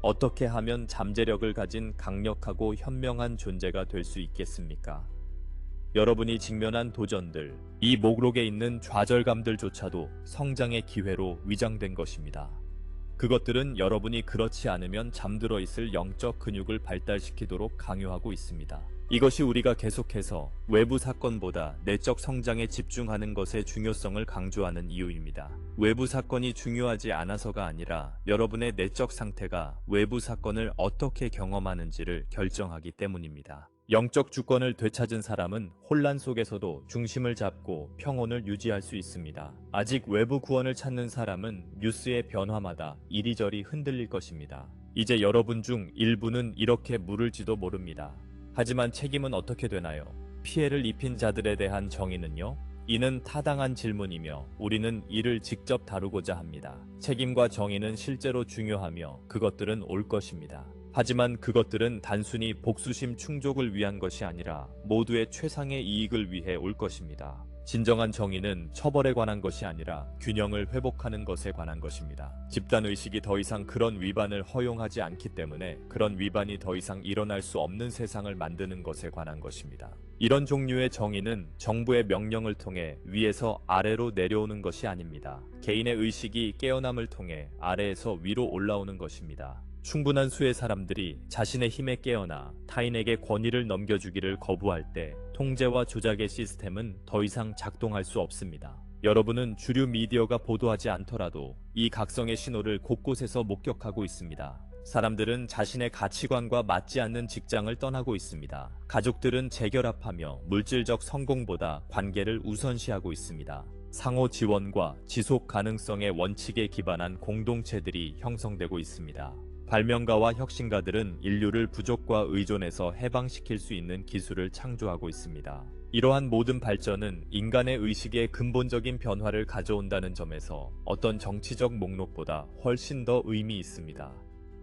어떻게 하면 잠재력을 가진 강력하고 현명한 존재가 될 수 있겠습니까? 여러분이 직면한 도전들, 이 목록에 있는 좌절감들조차도 성장의 기회로 위장된 것입니다. 그것들은 여러분이 그렇지 않으면 잠들어 있을 영적 근육을 발달시키도록 강요하고 있습니다. 이것이 우리가 계속해서 외부 사건보다 내적 성장에 집중하는 것의 중요성을 강조하는 이유입니다. 외부 사건이 중요하지 않아서가 아니라 여러분의 내적 상태가 외부 사건을 어떻게 경험하는지를 결정하기 때문입니다. 영적 주권을 되찾은 사람은 혼란 속에서도 중심을 잡고 평온을 유지할 수 있습니다. 아직 외부 구원을 찾는 사람은 뉴스의 변화마다 이리저리 흔들릴 것입니다. 이제 여러분 중 일부는 이렇게 물을지도 모릅니다. 하지만 책임은 어떻게 되나요? 피해를 입힌 자들에 대한 정의는요? 이는 타당한 질문이며 우리는 이를 직접 다루고자 합니다. 책임과 정의는 실제로 중요하며 그것들은 올 것입니다. 하지만 그것들은 단순히 복수심 충족을 위한 것이 아니라 모두의 최상의 이익을 위해 올 것입니다. 진정한 정의는 처벌에 관한 것이 아니라 균형을 회복하는 것에 관한 것입니다. 집단의식이 더 이상 그런 위반을 허용하지 않기 때문에 그런 위반이 더 이상 일어날 수 없는 세상을 만드는 것에 관한 것입니다. 이런 종류의 정의는 정부의 명령을 통해 위에서 아래로 내려오는 것이 아닙니다. 개인의 의식이 깨어남을 통해 아래에서 위로 올라오는 것입니다. 충분한 수의 사람들이 자신의 힘에 깨어나 타인에게 권위를 넘겨주기를 거부할 때 통제와 조작의 시스템은 더 이상 작동할 수 없습니다. 여러분은 주류 미디어가 보도하지 않더라도 이 각성의 신호를 곳곳에서 목격하고 있습니다. 사람들은 자신의 가치관과 맞지 않는 직장을 떠나고 있습니다. 가족들은 재결합하며 물질적 성공보다 관계를 우선시하고 있습니다. 상호 지원과 지속 가능성의 원칙에 기반한 공동체들이 형성되고 있습니다. 발명가와 혁신가들은 인류를 부족과 의존에서 해방시킬 수 있는 기술을 창조하고 있습니다. 이러한 모든 발전은 인간의 의식에 근본적인 변화를 가져온다는 점에서 어떤 정치적 목록보다 훨씬 더 의미 있습니다.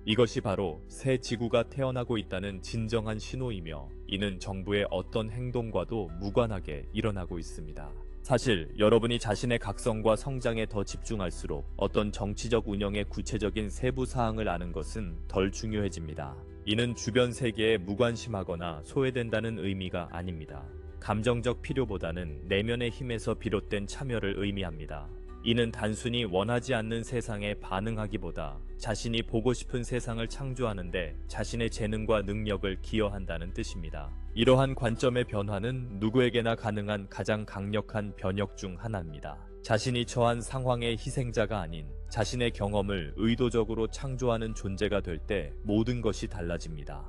이것이 바로 새 지구가 태어나고 있다는 진정한 신호이며, 이는 정부의 어떤 행동과도 무관하게 일어나고 있습니다. 사실 여러분이 자신의 각성과 성장에 더 집중할수록 어떤 정치적 운영의 구체적인 세부 사항을 아는 것은 덜 중요해집니다. 이는 주변 세계에 무관심하거나 소외된다는 의미가 아닙니다. 감정적 필요보다는 내면의 힘에서 비롯된 참여를 의미합니다. 이는 단순히 원하지 않는 세상에 반응하기보다 자신이 보고 싶은 세상을 창조하는데 자신의 재능과 능력을 기여한다는 뜻입니다. 이러한 관점의 변화는 누구에게나 가능한 가장 강력한 변혁 중 하나입니다. 자신이 처한 상황의 희생자가 아닌 자신의 경험을 의도적으로 창조하는 존재가 될 때 모든 것이 달라집니다.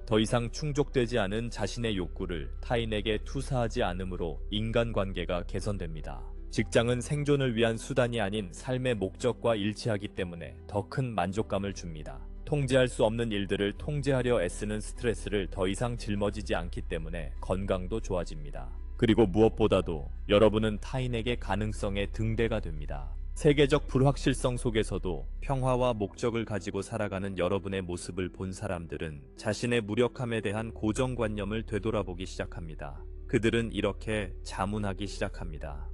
더 이상 충족되지 않은 자신의 욕구를 타인에게 투사하지 않으므로 인간관계가 개선됩니다. 직장은 생존을 위한 수단이 아닌 삶의 목적과 일치하기 때문에 더 큰 만족감을 줍니다. 통제할 수 없는 일들을 통제하려 애쓰는 스트레스를 더 이상 짊어지지 않기 때문에 건강도 좋아집니다. 그리고 무엇보다도 여러분은 타인에게 가능성의 등대가 됩니다. 세계적 불확실성 속에서도 평화와 목적을 가지고 살아가는 여러분의 모습을 본 사람들은 자신의 무력함에 대한 고정관념을 되돌아보기 시작합니다. 그들은 이렇게 자문하기 시작합니다.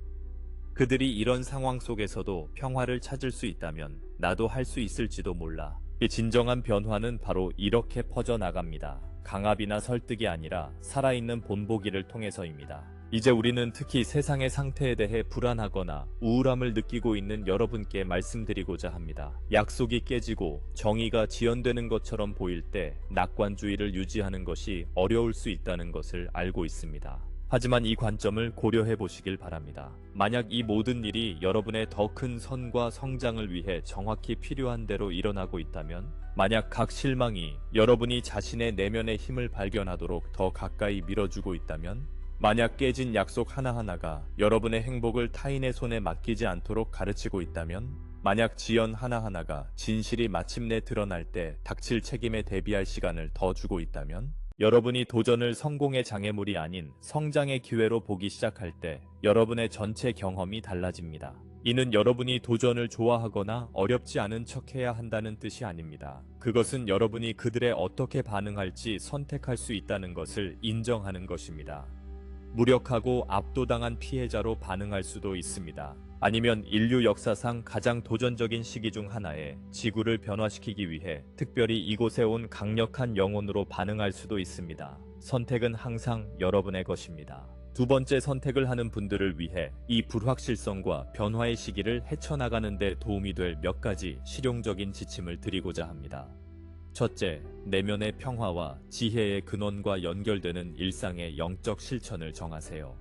그들이 이런 상황 속에서도 평화를 찾을 수 있다면 나도 할 수 있을지도 몰라. 이 진정한 변화는 바로 이렇게 퍼져나갑니다. 강압이나 설득이 아니라 살아있는 본보기를 통해서입니다. 이제 우리는 특히 세상의 상태에 대해 불안하거나 우울함을 느끼고 있는 여러분께 말씀드리고자 합니다. 약속이 깨지고 정의가 지연되는 것처럼 보일 때 낙관주의를 유지하는 것이 어려울 수 있다는 것을 알고 있습니다. 하지만 이 관점을 고려해 보시길 바랍니다. 만약 이 모든 일이 여러분의 더 큰 선과 성장을 위해 정확히 필요한 대로 일어나고 있다면, 만약 각 실망이 여러분이 자신의 내면의 힘을 발견하도록 더 가까이 밀어주고 있다면, 만약 깨진 약속 하나하나가 여러분의 행복을 타인의 손에 맡기지 않도록 가르치고 있다면, 만약 지연 하나하나가 진실이 마침내 드러날 때 닥칠 책임에 대비할 시간을 더 주고 있다면, 여러분이 도전을 성공의 장애물이 아닌 성장의 기회로 보기 시작할 때 여러분의 전체 경험이 달라집니다. 이는 여러분이 도전을 좋아하거나 어렵지 않은 척해야 한다는 뜻이 아닙니다. 그것은 여러분이 그들에 어떻게 반응할지 선택할 수 있다는 것을 인정하는 것입니다. 무력하고 압도당한 피해자로 반응할 수도 있습니다. 아니면 인류 역사상 가장 도전적인 시기 중 하나에 지구를 변화시키기 위해 특별히 이곳에 온 강력한 영혼으로 반응할 수도 있습니다. 선택은 항상 여러분의 것입니다. 두 번째 선택을 하는 분들을 위해 이 불확실성과 변화의 시기를 헤쳐나가는 데 도움이 될 몇 가지 실용적인 지침을 드리고자 합니다. 첫째, 내면의 평화와 지혜의 근원과 연결되는 일상의 영적 실천을 정하세요.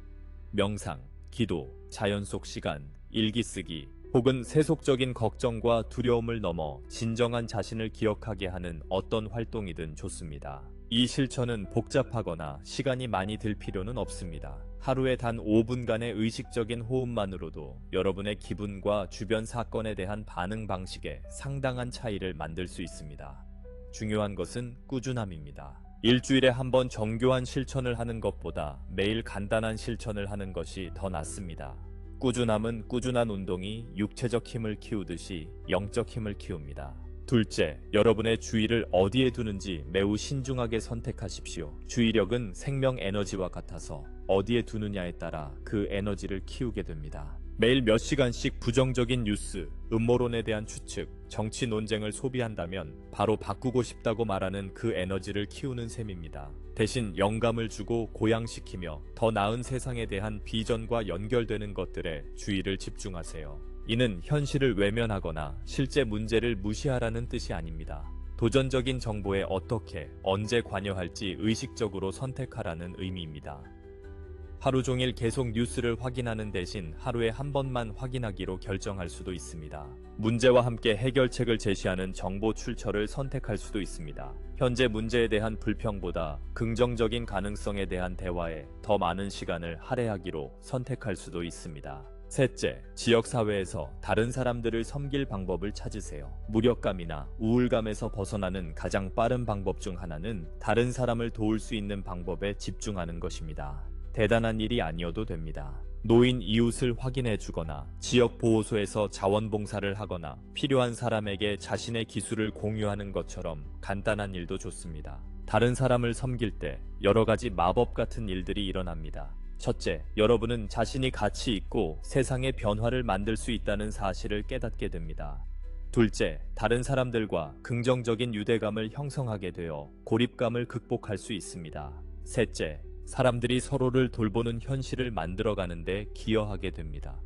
명상, 기도, 자연 속 시간, 일기 쓰기, 혹은 세속적인 걱정과 두려움을 넘어 진정한 자신을 기억하게 하는 어떤 활동이든 좋습니다. 이 실천은 복잡하거나 시간이 많이 들 필요는 없습니다. 하루에 단 5분간의 의식적인 호흡만으로도 여러분의 기분과 주변 사건에 대한 반응 방식에 상당한 차이를 만들 수 있습니다. 중요한 것은 꾸준함입니다. 일주일에 한 번 정교한 실천을 하는 것보다 매일 간단한 실천을 하는 것이 더 낫습니다. 꾸준함은 꾸준한 운동이 육체적 힘을 키우듯이 영적 힘을 키웁니다. 둘째, 여러분의 주의를 어디에 두는지 매우 신중하게 선택하십시오. 주의력은 생명 에너지와 같아서 어디에 두느냐에 따라 그 에너지를 키우게 됩니다. 매일 몇 시간씩 부정적인 뉴스, 음모론에 대한 추측, 정치 논쟁을 소비한다면 바로 바꾸고 싶다고 말하는 그 에너지를 키우는 셈입니다. 대신 영감을 주고 고양시키며 더 나은 세상에 대한 비전과 연결되는 것들에 주의를 집중하세요. 이는 현실을 외면하거나 실제 문제를 무시하라는 뜻이 아닙니다. 도전적인 정보에 어떻게, 언제 관여할지 의식적으로 선택하라는 의미입니다. 하루 종일 계속 뉴스를 확인하는 대신 하루에 한 번만 확인하기로 결정할 수도 있습니다. 문제와 함께 해결책을 제시하는 정보 출처를 선택할 수도 있습니다. 현재 문제에 대한 불평보다 긍정적인 가능성에 대한 대화에 더 많은 시간을 할애하기로 선택할 수도 있습니다. 셋째, 지역사회에서 다른 사람들을 섬길 방법을 찾으세요. 무력감이나 우울감에서 벗어나는 가장 빠른 방법 중 하나는 다른 사람을 도울 수 있는 방법에 집중하는 것입니다. 대단한 일이 아니어도 됩니다. 노인 이웃을 확인해 주거나 지역 보호소에서 자원봉사를 하거나 필요한 사람에게 자신의 기술을 공유하는 것처럼 간단한 일도 좋습니다. 다른 사람을 섬길 때 여러 가지 마법 같은 일들이 일어납니다. 첫째, 여러분은 자신이 가치 있고 세상의 변화를 만들 수 있다는 사실을 깨닫게 됩니다. 둘째, 다른 사람들과 긍정적인 유대감을 형성하게 되어 고립감을 극복할 수 있습니다. 셋째, 사람들이 서로를 돌보는 현실을 만들어가는데 기여하게 됩니다.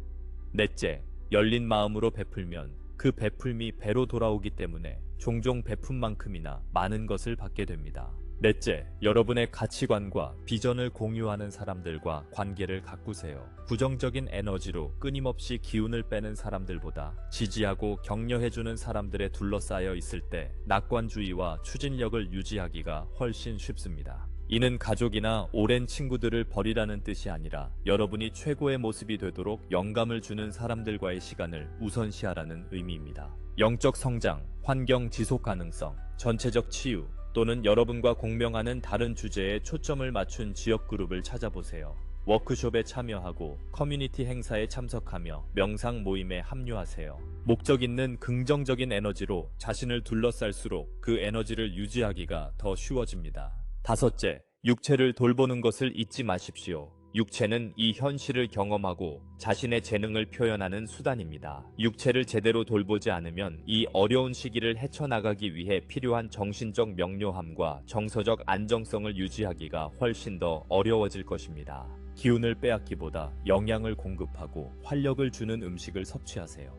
넷째, 열린 마음으로 베풀면 그 베풀미 배로 돌아오기 때문에 종종 베푼만큼이나 많은 것을 받게 됩니다. 넷째, 여러분의 가치관과 비전을 공유하는 사람들과 관계를 가꾸세요. 부정적인 에너지로 끊임없이 기운을 빼는 사람들보다 지지하고 격려해주는 사람들에 둘러싸여 있을 때 낙관주의와 추진력을 유지하기가 훨씬 쉽습니다. 이는 가족이나 오랜 친구들을 버리라는 뜻이 아니라 여러분이 최고의 모습이 되도록 영감을 주는 사람들과의 시간을 우선시하라는 의미입니다. 영적 성장, 환경 지속 가능성, 전체적 치유 또는 여러분과 공명하는 다른 주제에 초점을 맞춘 지역 그룹을 찾아보세요. 워크숍에 참여하고 커뮤니티 행사에 참석하며 명상 모임에 합류하세요. 목적 있는 긍정적인 에너지로 자신을 둘러쌀수록 그 에너지를 유지하기가 더 쉬워집니다. 다섯째, 육체를 돌보는 것을 잊지 마십시오. 육체는 이 현실을 경험하고 자신의 재능을 표현하는 수단입니다. 육체를 제대로 돌보지 않으면 이 어려운 시기를 헤쳐나가기 위해 필요한 정신적 명료함과 정서적 안정성을 유지하기가 훨씬 더 어려워질 것입니다. 기운을 빼앗기보다 영양을 공급하고 활력을 주는 음식을 섭취하세요.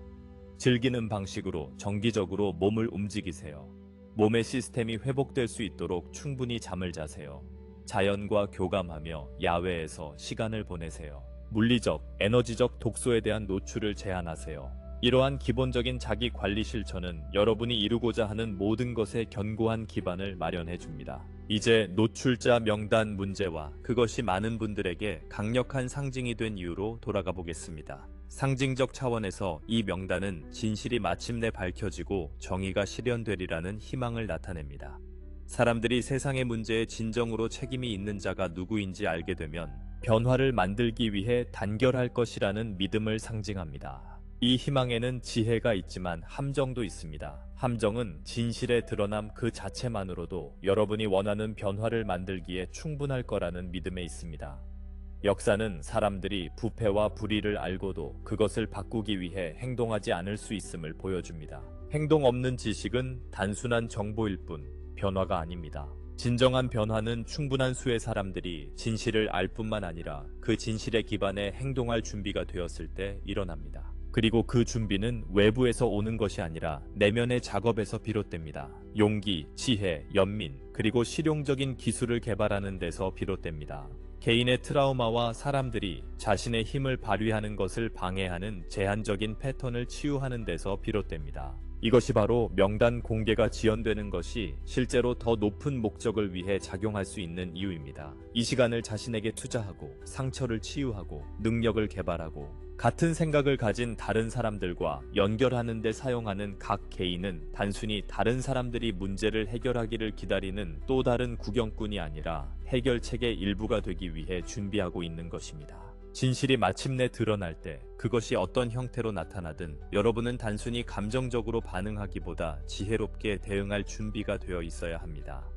즐기는 방식으로 정기적으로 몸을 움직이세요. 몸의 시스템이 회복될 수 있도록 충분히 잠을 자세요. 자연과 교감하며 야외에서 시간을 보내세요. 물리적, 에너지적 독소에 대한 노출을 제한하세요. 이러한 기본적인 자기 관리 실천은 여러분이 이루고자 하는 모든 것에 견고한 기반을 마련해 줍니다. 이제 노출자 명단 문제와 그것이 많은 분들에게 강력한 상징이 된 이유로 돌아가 보겠습니다. 상징적 차원에서 이 명단은 진실이 마침내 밝혀지고 정의가 실현되리라는 희망을 나타냅니다. 사람들이 세상의 문제에 진정으로 책임이 있는 자가 누구인지 알게 되면 변화를 만들기 위해 단결할 것이라는 믿음을 상징합니다. 이 희망에는 지혜가 있지만 함정도 있습니다. 함정은 진실의 드러남 그 자체만으로도 여러분이 원하는 변화를 만들기에 충분할 거라는 믿음에 있습니다. 역사는 사람들이 부패와 불의를 알고도 그것을 바꾸기 위해 행동하지 않을 수 있음을 보여줍니다. 행동 없는 지식은 단순한 정보일 뿐 변화가 아닙니다. 진정한 변화는 충분한 수의 사람들이 진실을 알 뿐만 아니라 그 진실에 기반해 행동할 준비가 되었을 때 일어납니다. 그리고 그 준비는 외부에서 오는 것이 아니라 내면의 작업에서 비롯됩니다. 용기, 지혜, 연민, 그리고 실용적인 기술을 개발하는 데서 비롯됩니다. 개인의 트라우마와 사람들이 자신의 힘을 발휘하는 것을 방해하는 제한적인 패턴을 치유하는 데서 비롯됩니다. 이것이 바로 명단 공개가 지연되는 것이 실제로 더 높은 목적을 위해 작용할 수 있는 이유입니다. 이 시간을 자신에게 투자하고 상처를 치유하고 능력을 개발하고 같은 생각을 가진 다른 사람들과 연결하는 데 사용하는 각 개인은 단순히 다른 사람들이 문제를 해결하기를 기다리는 또 다른 구경꾼이 아니라 해결책의 일부가 되기 위해 준비하고 있는 것입니다. 진실이 마침내 드러날 때 그것이 어떤 형태로 나타나든 여러분은 단순히 감정적으로 반응하기보다 지혜롭게 대응할 준비가 되어 있어야 합니다.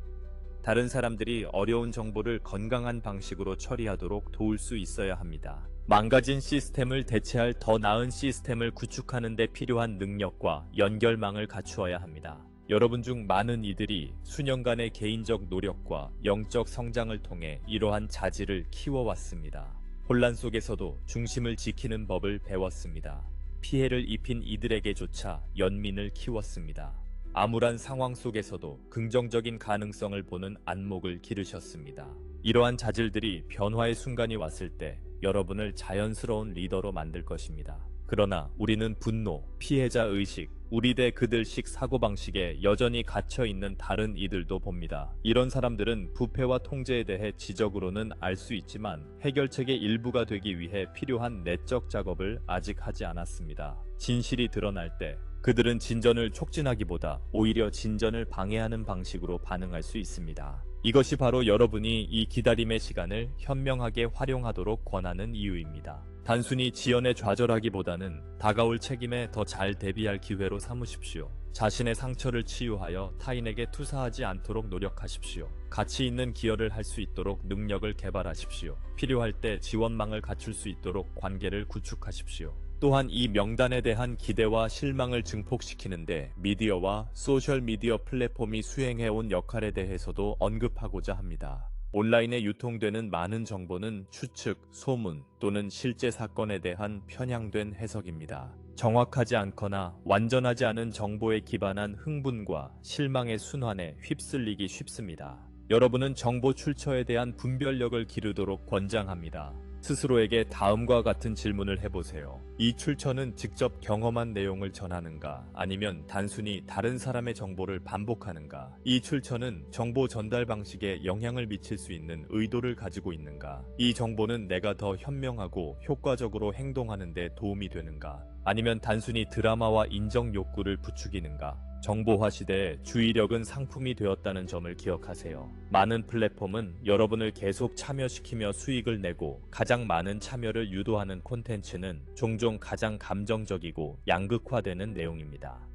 다른 사람들이 어려운 정보를 건강한 방식으로 처리하도록 도울 수 있어야 합니다. 망가진 시스템을 대체할 더 나은 시스템을 구축하는 데 필요한 능력과 연결망을 갖추어야 합니다. 여러분 중 많은 이들이 수년간의 개인적 노력과 영적 성장을 통해 이러한 자질을 키워왔습니다. 혼란 속에서도 중심을 지키는 법을 배웠습니다. 피해를 입힌 이들에게조차 연민을 키웠습니다. 암울한 상황 속에서도 긍정적인 가능성을 보는 안목을 기르셨습니다. 이러한 자질들이 변화의 순간이 왔을 때 여러분을 자연스러운 리더로 만들 것입니다. 그러나 우리는 분노, 피해자 의식, 우리대 그들식 사고방식에 여전히 갇혀있는 다른 이들도 봅니다. 이런 사람들은 부패와 통제에 대해 지적으로는 알 수 있지만 해결책의 일부가 되기 위해 필요한 내적 작업을 아직 하지 않았습니다. 진실이 드러날 때 그들은 진전을 촉진하기보다 오히려 진전을 방해하는 방식으로 반응할 수 있습니다. 이것이 바로 여러분이 이 기다림의 시간을 현명하게 활용하도록 권하는 이유입니다. 단순히 지연에 좌절하기보다는 다가올 책임에 더 잘 대비할 기회로 삼으십시오. 자신의 상처를 치유하여 타인에게 투사하지 않도록 노력하십시오. 가치 있는 기여를 할 수 있도록 능력을 개발하십시오. 필요할 때 지원망을 갖출 수 있도록 관계를 구축하십시오. 또한 이 명단에 대한 기대와 실망을 증폭시키는데 미디어와 소셜미디어 플랫폼이 수행해온 역할에 대해서도 언급하고자 합니다. 온라인에 유통되는 많은 정보는 추측, 소문 또는 실제 사건에 대한 편향된 해석입니다. 정확하지 않거나 완전하지 않은 정보에 기반한 흥분과 실망의 순환에 휩쓸리기 쉽습니다. 여러분은 정보 출처에 대한 분별력을 기르도록 권장합니다. 스스로에게 다음과 같은 질문을 해보세요. 이 출처는 직접 경험한 내용을 전하는가? 아니면 단순히 다른 사람의 정보를 반복하는가? 이 출처는 정보 전달 방식에 영향을 미칠 수 있는 의도를 가지고 있는가? 이 정보는 내가 더 현명하고 효과적으로 행동하는 데 도움이 되는가? 아니면 단순히 드라마와 인정 욕구를 부추기는가? 정보화 시대에 주의력은 상품이 되었다는 점을 기억하세요. 많은 플랫폼은 여러분을 계속 참여시키며 수익을 내고 가장 많은 참여를 유도하는 콘텐츠는 종종 가장 감정적이고 양극화되는 내용입니다.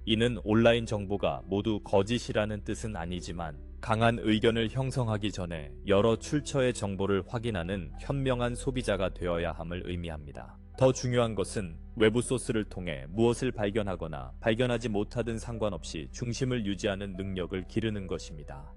이는 온라인 정보가 모두 거짓이라는 뜻은 아니지만 강한 의견을 형성하기 전에 여러 출처의 정보를 확인하는 현명한 소비자가 되어야 함을 의미합니다. 더 중요한 것은 외부 소스를 통해 무엇을 발견하거나 발견하지 못하든 상관없이 중심을 유지하는 능력을 기르는 것입니다.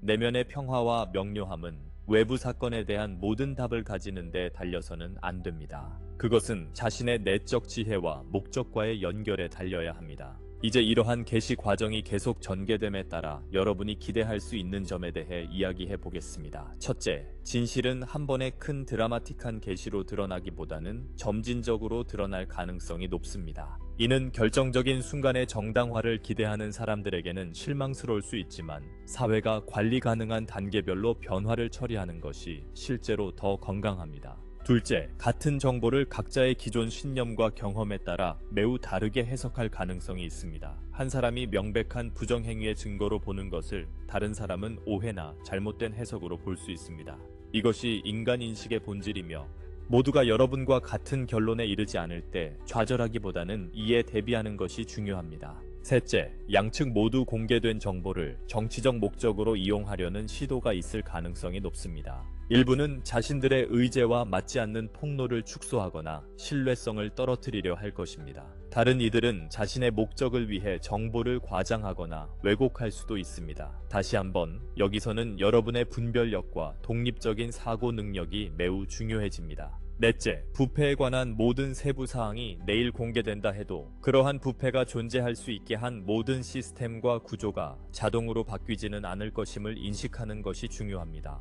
내면의 평화와 명료함은 외부 사건에 대한 모든 답을 가지는 데 달려서는 안 됩니다. 그것은 자신의 내적 지혜와 목적과의 연결에 달려야 합니다. 이제 이러한 개시 과정이 계속 전개됨에 따라 여러분이 기대할 수 있는 점에 대해 이야기해 보겠습니다. 첫째, 진실은 한 번의 큰 드라마틱한 개시로 드러나기보다는 점진적으로 드러날 가능성이 높습니다. 이는 결정적인 순간의 정당화를 기대하는 사람들에게는 실망스러울 수 있지만 사회가 관리 가능한 단계별로 변화를 처리하는 것이 실제로 더 건강합니다. 둘째, 같은 정보를 각자의 기존 신념과 경험에 따라 매우 다르게 해석할 가능성이 있습니다. 한 사람이 명백한 부정행위의 증거로 보는 것을 다른 사람은 오해나 잘못된 해석으로 볼 수 있습니다. 이것이 인간 인식의 본질이며 모두가 여러분과 같은 결론에 이르지 않을 때 좌절하기보다는 이에 대비하는 것이 중요합니다. 셋째, 양측 모두 공개된 정보를 정치적 목적으로 이용하려는 시도가 있을 가능성이 높습니다. 일부는 자신들의 의제와 맞지 않는 폭로를 축소하거나 신뢰성을 떨어뜨리려 할 것입니다. 다른 이들은 자신의 목적을 위해 정보를 과장하거나 왜곡할 수도 있습니다. 다시 한번 여기서는 여러분의 분별력과 독립적인 사고 능력이 매우 중요해집니다. 넷째, 부패에 관한 모든 세부 사항이 내일 공개된다 해도 그러한 부패가 존재할 수 있게 한 모든 시스템과 구조가 자동으로 바뀌지는 않을 것임을 인식하는 것이 중요합니다.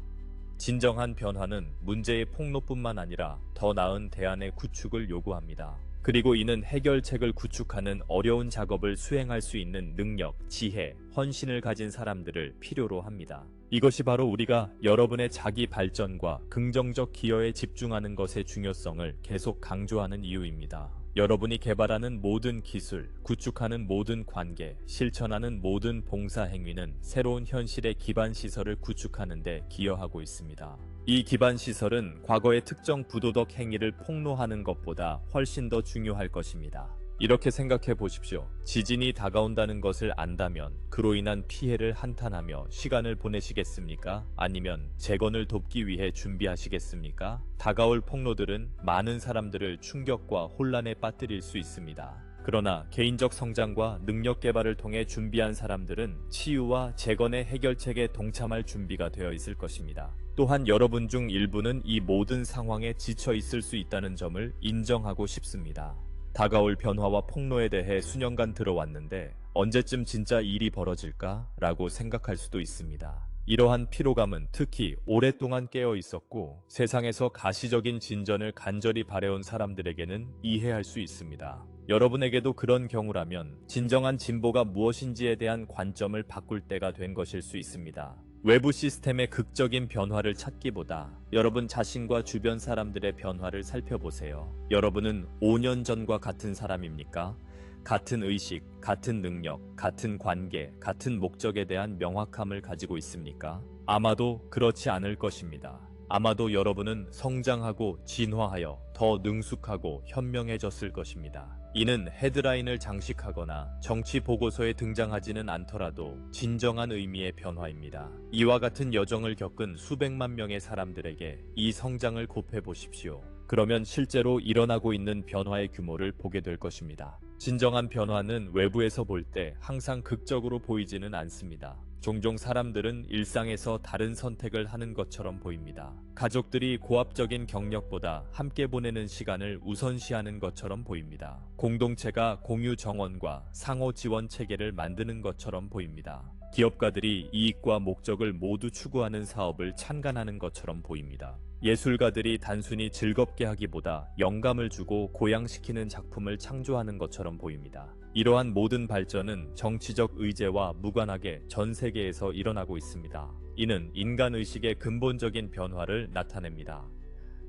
진정한 변화는 문제의 폭로뿐만 아니라 더 나은 대안의 구축을 요구합니다. 그리고 이는 해결책을 구축하는 어려운 작업을 수행할 수 있는 능력, 지혜, 헌신을 가진 사람들을 필요로 합니다. 이것이 바로 우리가 여러분의 자기 발전과 긍정적 기여에 집중하는 것의 중요성을 계속 강조하는 이유입니다. 여러분이 개발하는 모든 기술, 구축하는 모든 관계, 실천하는 모든 봉사 행위는 새로운 현실의 기반 시설을 구축하는 데 기여하고 있습니다. 이 기반 시설은 과거의 특정 부도덕 행위를 폭로하는 것보다 훨씬 더 중요할 것입니다. 이렇게 생각해 보십시오. 지진이 다가온다는 것을 안다면 그로 인한 피해를 한탄하며 시간을 보내시겠습니까? 아니면 재건을 돕기 위해 준비하시겠습니까? 다가올 폭로들은 많은 사람들을 충격과 혼란에 빠뜨릴 수 있습니다. 그러나 개인적 성장과 능력 개발을 통해 준비한 사람들은 치유와 재건의 해결책에 동참할 준비가 되어 있을 것입니다. 또한 여러분 중 일부는 이 모든 상황에 지쳐 있을 수 있다는 점을 인정하고 싶습니다. 다가올 변화와 폭로에 대해 수년간 들어왔는데 언제쯤 진짜 일이 벌어질까? 라고 생각할 수도 있습니다. 이러한 피로감은 특히 오랫동안 깨어 있었고 세상에서 가시적인 진전을 간절히 바래온 사람들에게는 이해할 수 있습니다. 여러분에게도 그런 경우라면 진정한 진보가 무엇인지에 대한 관점을 바꿀 때가 된 것일 수 있습니다. 외부 시스템의 극적인 변화를 찾기보다 여러분 자신과 주변 사람들의 변화를 살펴보세요. 여러분은 5년 전과 같은 사람입니까? 같은 의식, 같은 능력, 같은 관계, 같은 목적에 대한 명확함을 가지고 있습니까? 아마도 그렇지 않을 것입니다. 아마도 여러분은 성장하고 진화하여 더 능숙하고 현명해졌을 것입니다. 이는 헤드라인을 장식하거나 정치 보고서에 등장하지는 않더라도 진정한 의미의 변화입니다. 이와 같은 여정을 겪은 수백만 명의 사람들에게 이 성장을 곱해 보십시오. 그러면 실제로 일어나고 있는 변화의 규모를 보게 될 것입니다. 진정한 변화는 외부에서 볼 때 항상 극적으로 보이지는 않습니다. 종종 사람들은 일상에서 다른 선택을 하는 것처럼 보입니다. 가족들이 고압적인 경력보다 함께 보내는 시간을 우선시하는 것처럼 보입니다. 공동체가 공유 정원과 상호 지원 체계를 만드는 것처럼 보입니다. 기업가들이 이익과 목적을 모두 추구하는 사업을 창간하는 것처럼 보입니다. 예술가들이 단순히 즐겁게 하기보다 영감을 주고 고양시키는 작품을 창조하는 것처럼 보입니다. 이러한 모든 발전은 정치적 의제와 무관하게 전 세계에서 일어나고 있습니다. 이는 인간의식의 근본적인 변화를 나타냅니다.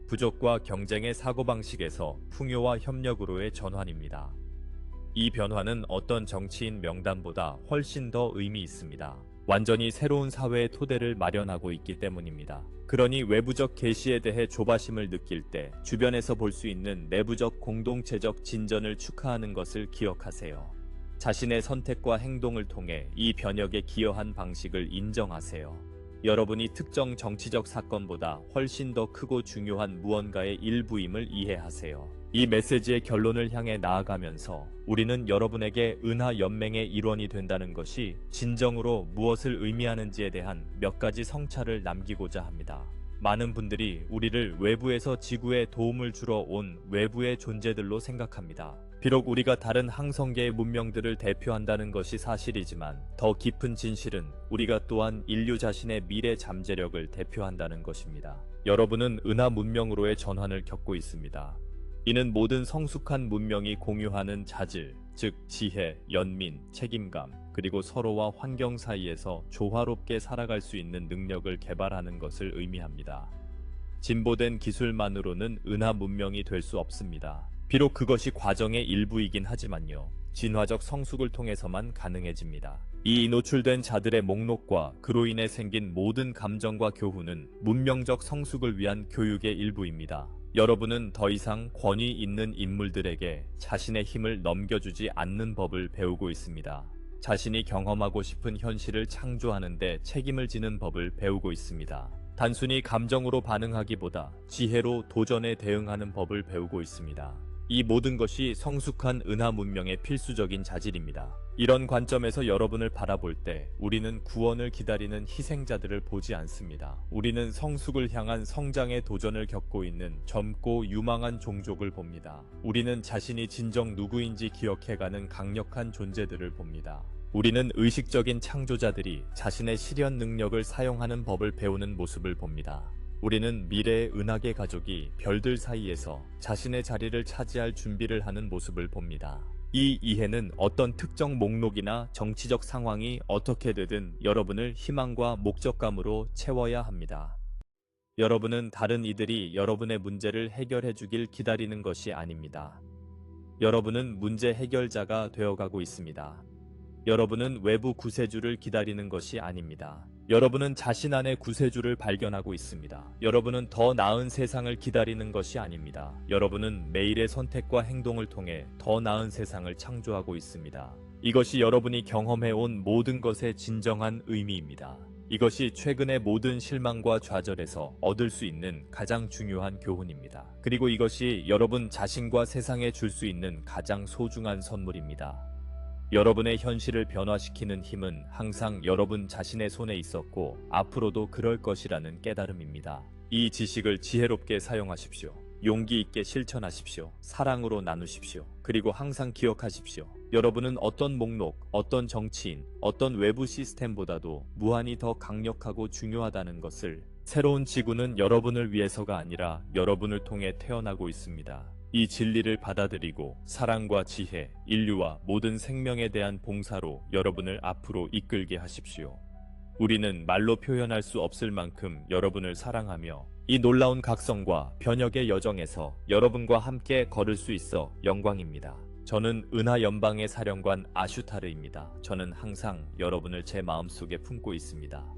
부족과 경쟁의 사고방식에서 풍요와 협력으로의 전환입니다. 이 변화는 어떤 정치인 명단보다 훨씬 더 의미 있습니다. 완전히 새로운 사회의 토대를 마련하고 있기 때문입니다. 그러니 외부적 계시에 대해 조바심을 느낄 때 주변에서 볼 수 있는 내부적 공동체적 진전을 축하하는 것을 기억하세요. 자신의 선택과 행동을 통해 이 변혁에 기여한 방식을 인정하세요. 여러분이 특정 정치적 사건보다 훨씬 더 크고 중요한 무언가의 일부임을 이해하세요. 이 메시지의 결론을 향해 나아가면서 우리는 여러분에게 은하 연맹의 일원이 된다는 것이 진정으로 무엇을 의미하는지에 대한 몇 가지 성찰을 남기고자 합니다. 많은 분들이 우리를 외부에서 지구에 도움을 주러 온 외부의 존재들로 생각합니다. 비록 우리가 다른 항성계의 문명들을 대표한다는 것이 사실이지만 더 깊은 진실은 우리가 또한 인류 자신의 미래 잠재력을 대표한다는 것입니다. 여러분은 은하 문명으로의 전환을 겪고 있습니다. 이는 모든 성숙한 문명이 공유하는 자질, 즉 지혜, 연민, 책임감, 그리고 서로와 환경 사이에서 조화롭게 살아갈 수 있는 능력을 개발하는 것을 의미합니다. 진보된 기술만으로는 은하 문명이 될 수 없습니다. 비록 그것이 과정의 일부이긴 하지만요. 진화적 성숙을 통해서만 가능해집니다. 이 노출된 자들의 목록과 그로 인해 생긴 모든 감정과 교훈은 문명적 성숙을 위한 교육의 일부입니다. 여러분은 더 이상 권위 있는 인물들에게 자신의 힘을 넘겨주지 않는 법을 배우고 있습니다. 자신이 경험하고 싶은 현실을 창조하는 데 책임을 지는 법을 배우고 있습니다. 단순히 감정으로 반응하기보다 지혜로 도전에 대응하는 법을 배우고 있습니다. 이 모든 것이 성숙한 은하 문명의 필수적인 자질입니다. 이런 관점에서 여러분을 바라볼 때 우리는 구원을 기다리는 희생자들을 보지 않습니다. 우리는 성숙을 향한 성장의 도전을 겪고 있는 젊고 유망한 종족을 봅니다. 우리는 자신이 진정 누구인지 기억해가는 강력한 존재들을 봅니다. 우리는 의식적인 창조자들이 자신의 실현 능력을 사용하는 법을 배우는 모습을 봅니다. 우리는 미래의 은하계 가족이 별들 사이에서 자신의 자리를 차지할 준비를 하는 모습을 봅니다. 이 이해는 어떤 특정 목록이나 정치적 상황이 어떻게 되든 여러분을 희망과 목적감으로 채워야 합니다. 여러분은 다른 이들이 여러분의 문제를 해결해 주길 기다리는 것이 아닙니다. 여러분은 문제 해결자가 되어가고 있습니다. 여러분은 외부 구세주를 기다리는 것이 아닙니다. 여러분은 자신 안의 구세주를 발견하고 있습니다. 여러분은 더 나은 세상을 기다리는 것이 아닙니다. 여러분은 매일의 선택과 행동을 통해 더 나은 세상을 창조하고 있습니다. 이것이 여러분이 경험해온 모든 것의 진정한 의미입니다. 이것이 최근의 모든 실망과 좌절에서 얻을 수 있는 가장 중요한 교훈입니다. 그리고 이것이 여러분 자신과 세상에 줄 수 있는 가장 소중한 선물입니다. 여러분의 현실을 변화시키는 힘은 항상 여러분 자신의 손에 있었고 앞으로도 그럴 것이라는 깨달음입니다. 이 지식을 지혜롭게 사용하십시오. 용기 있게 실천하십시오. 사랑으로 나누십시오. 그리고 항상 기억하십시오. 여러분은 어떤 목록, 어떤 정치인, 어떤 외부 시스템보다도 무한히 더 강력하고 중요하다는 것을. 새로운 지구는 여러분을 위해서가 아니라 여러분을 통해 태어나고 있습니다. 이 진리를 받아들이고 사랑과 지혜, 인류와 모든 생명에 대한 봉사로 여러분을 앞으로 이끌게 하십시오. 우리는 말로 표현할 수 없을 만큼 여러분을 사랑하며 이 놀라운 각성과 변혁의 여정에서 여러분과 함께 걸을 수 있어 영광입니다. 저는 은하 연방의 사령관 아슈타르입니다. 저는 항상 여러분을 제 마음속에 품고 있습니다.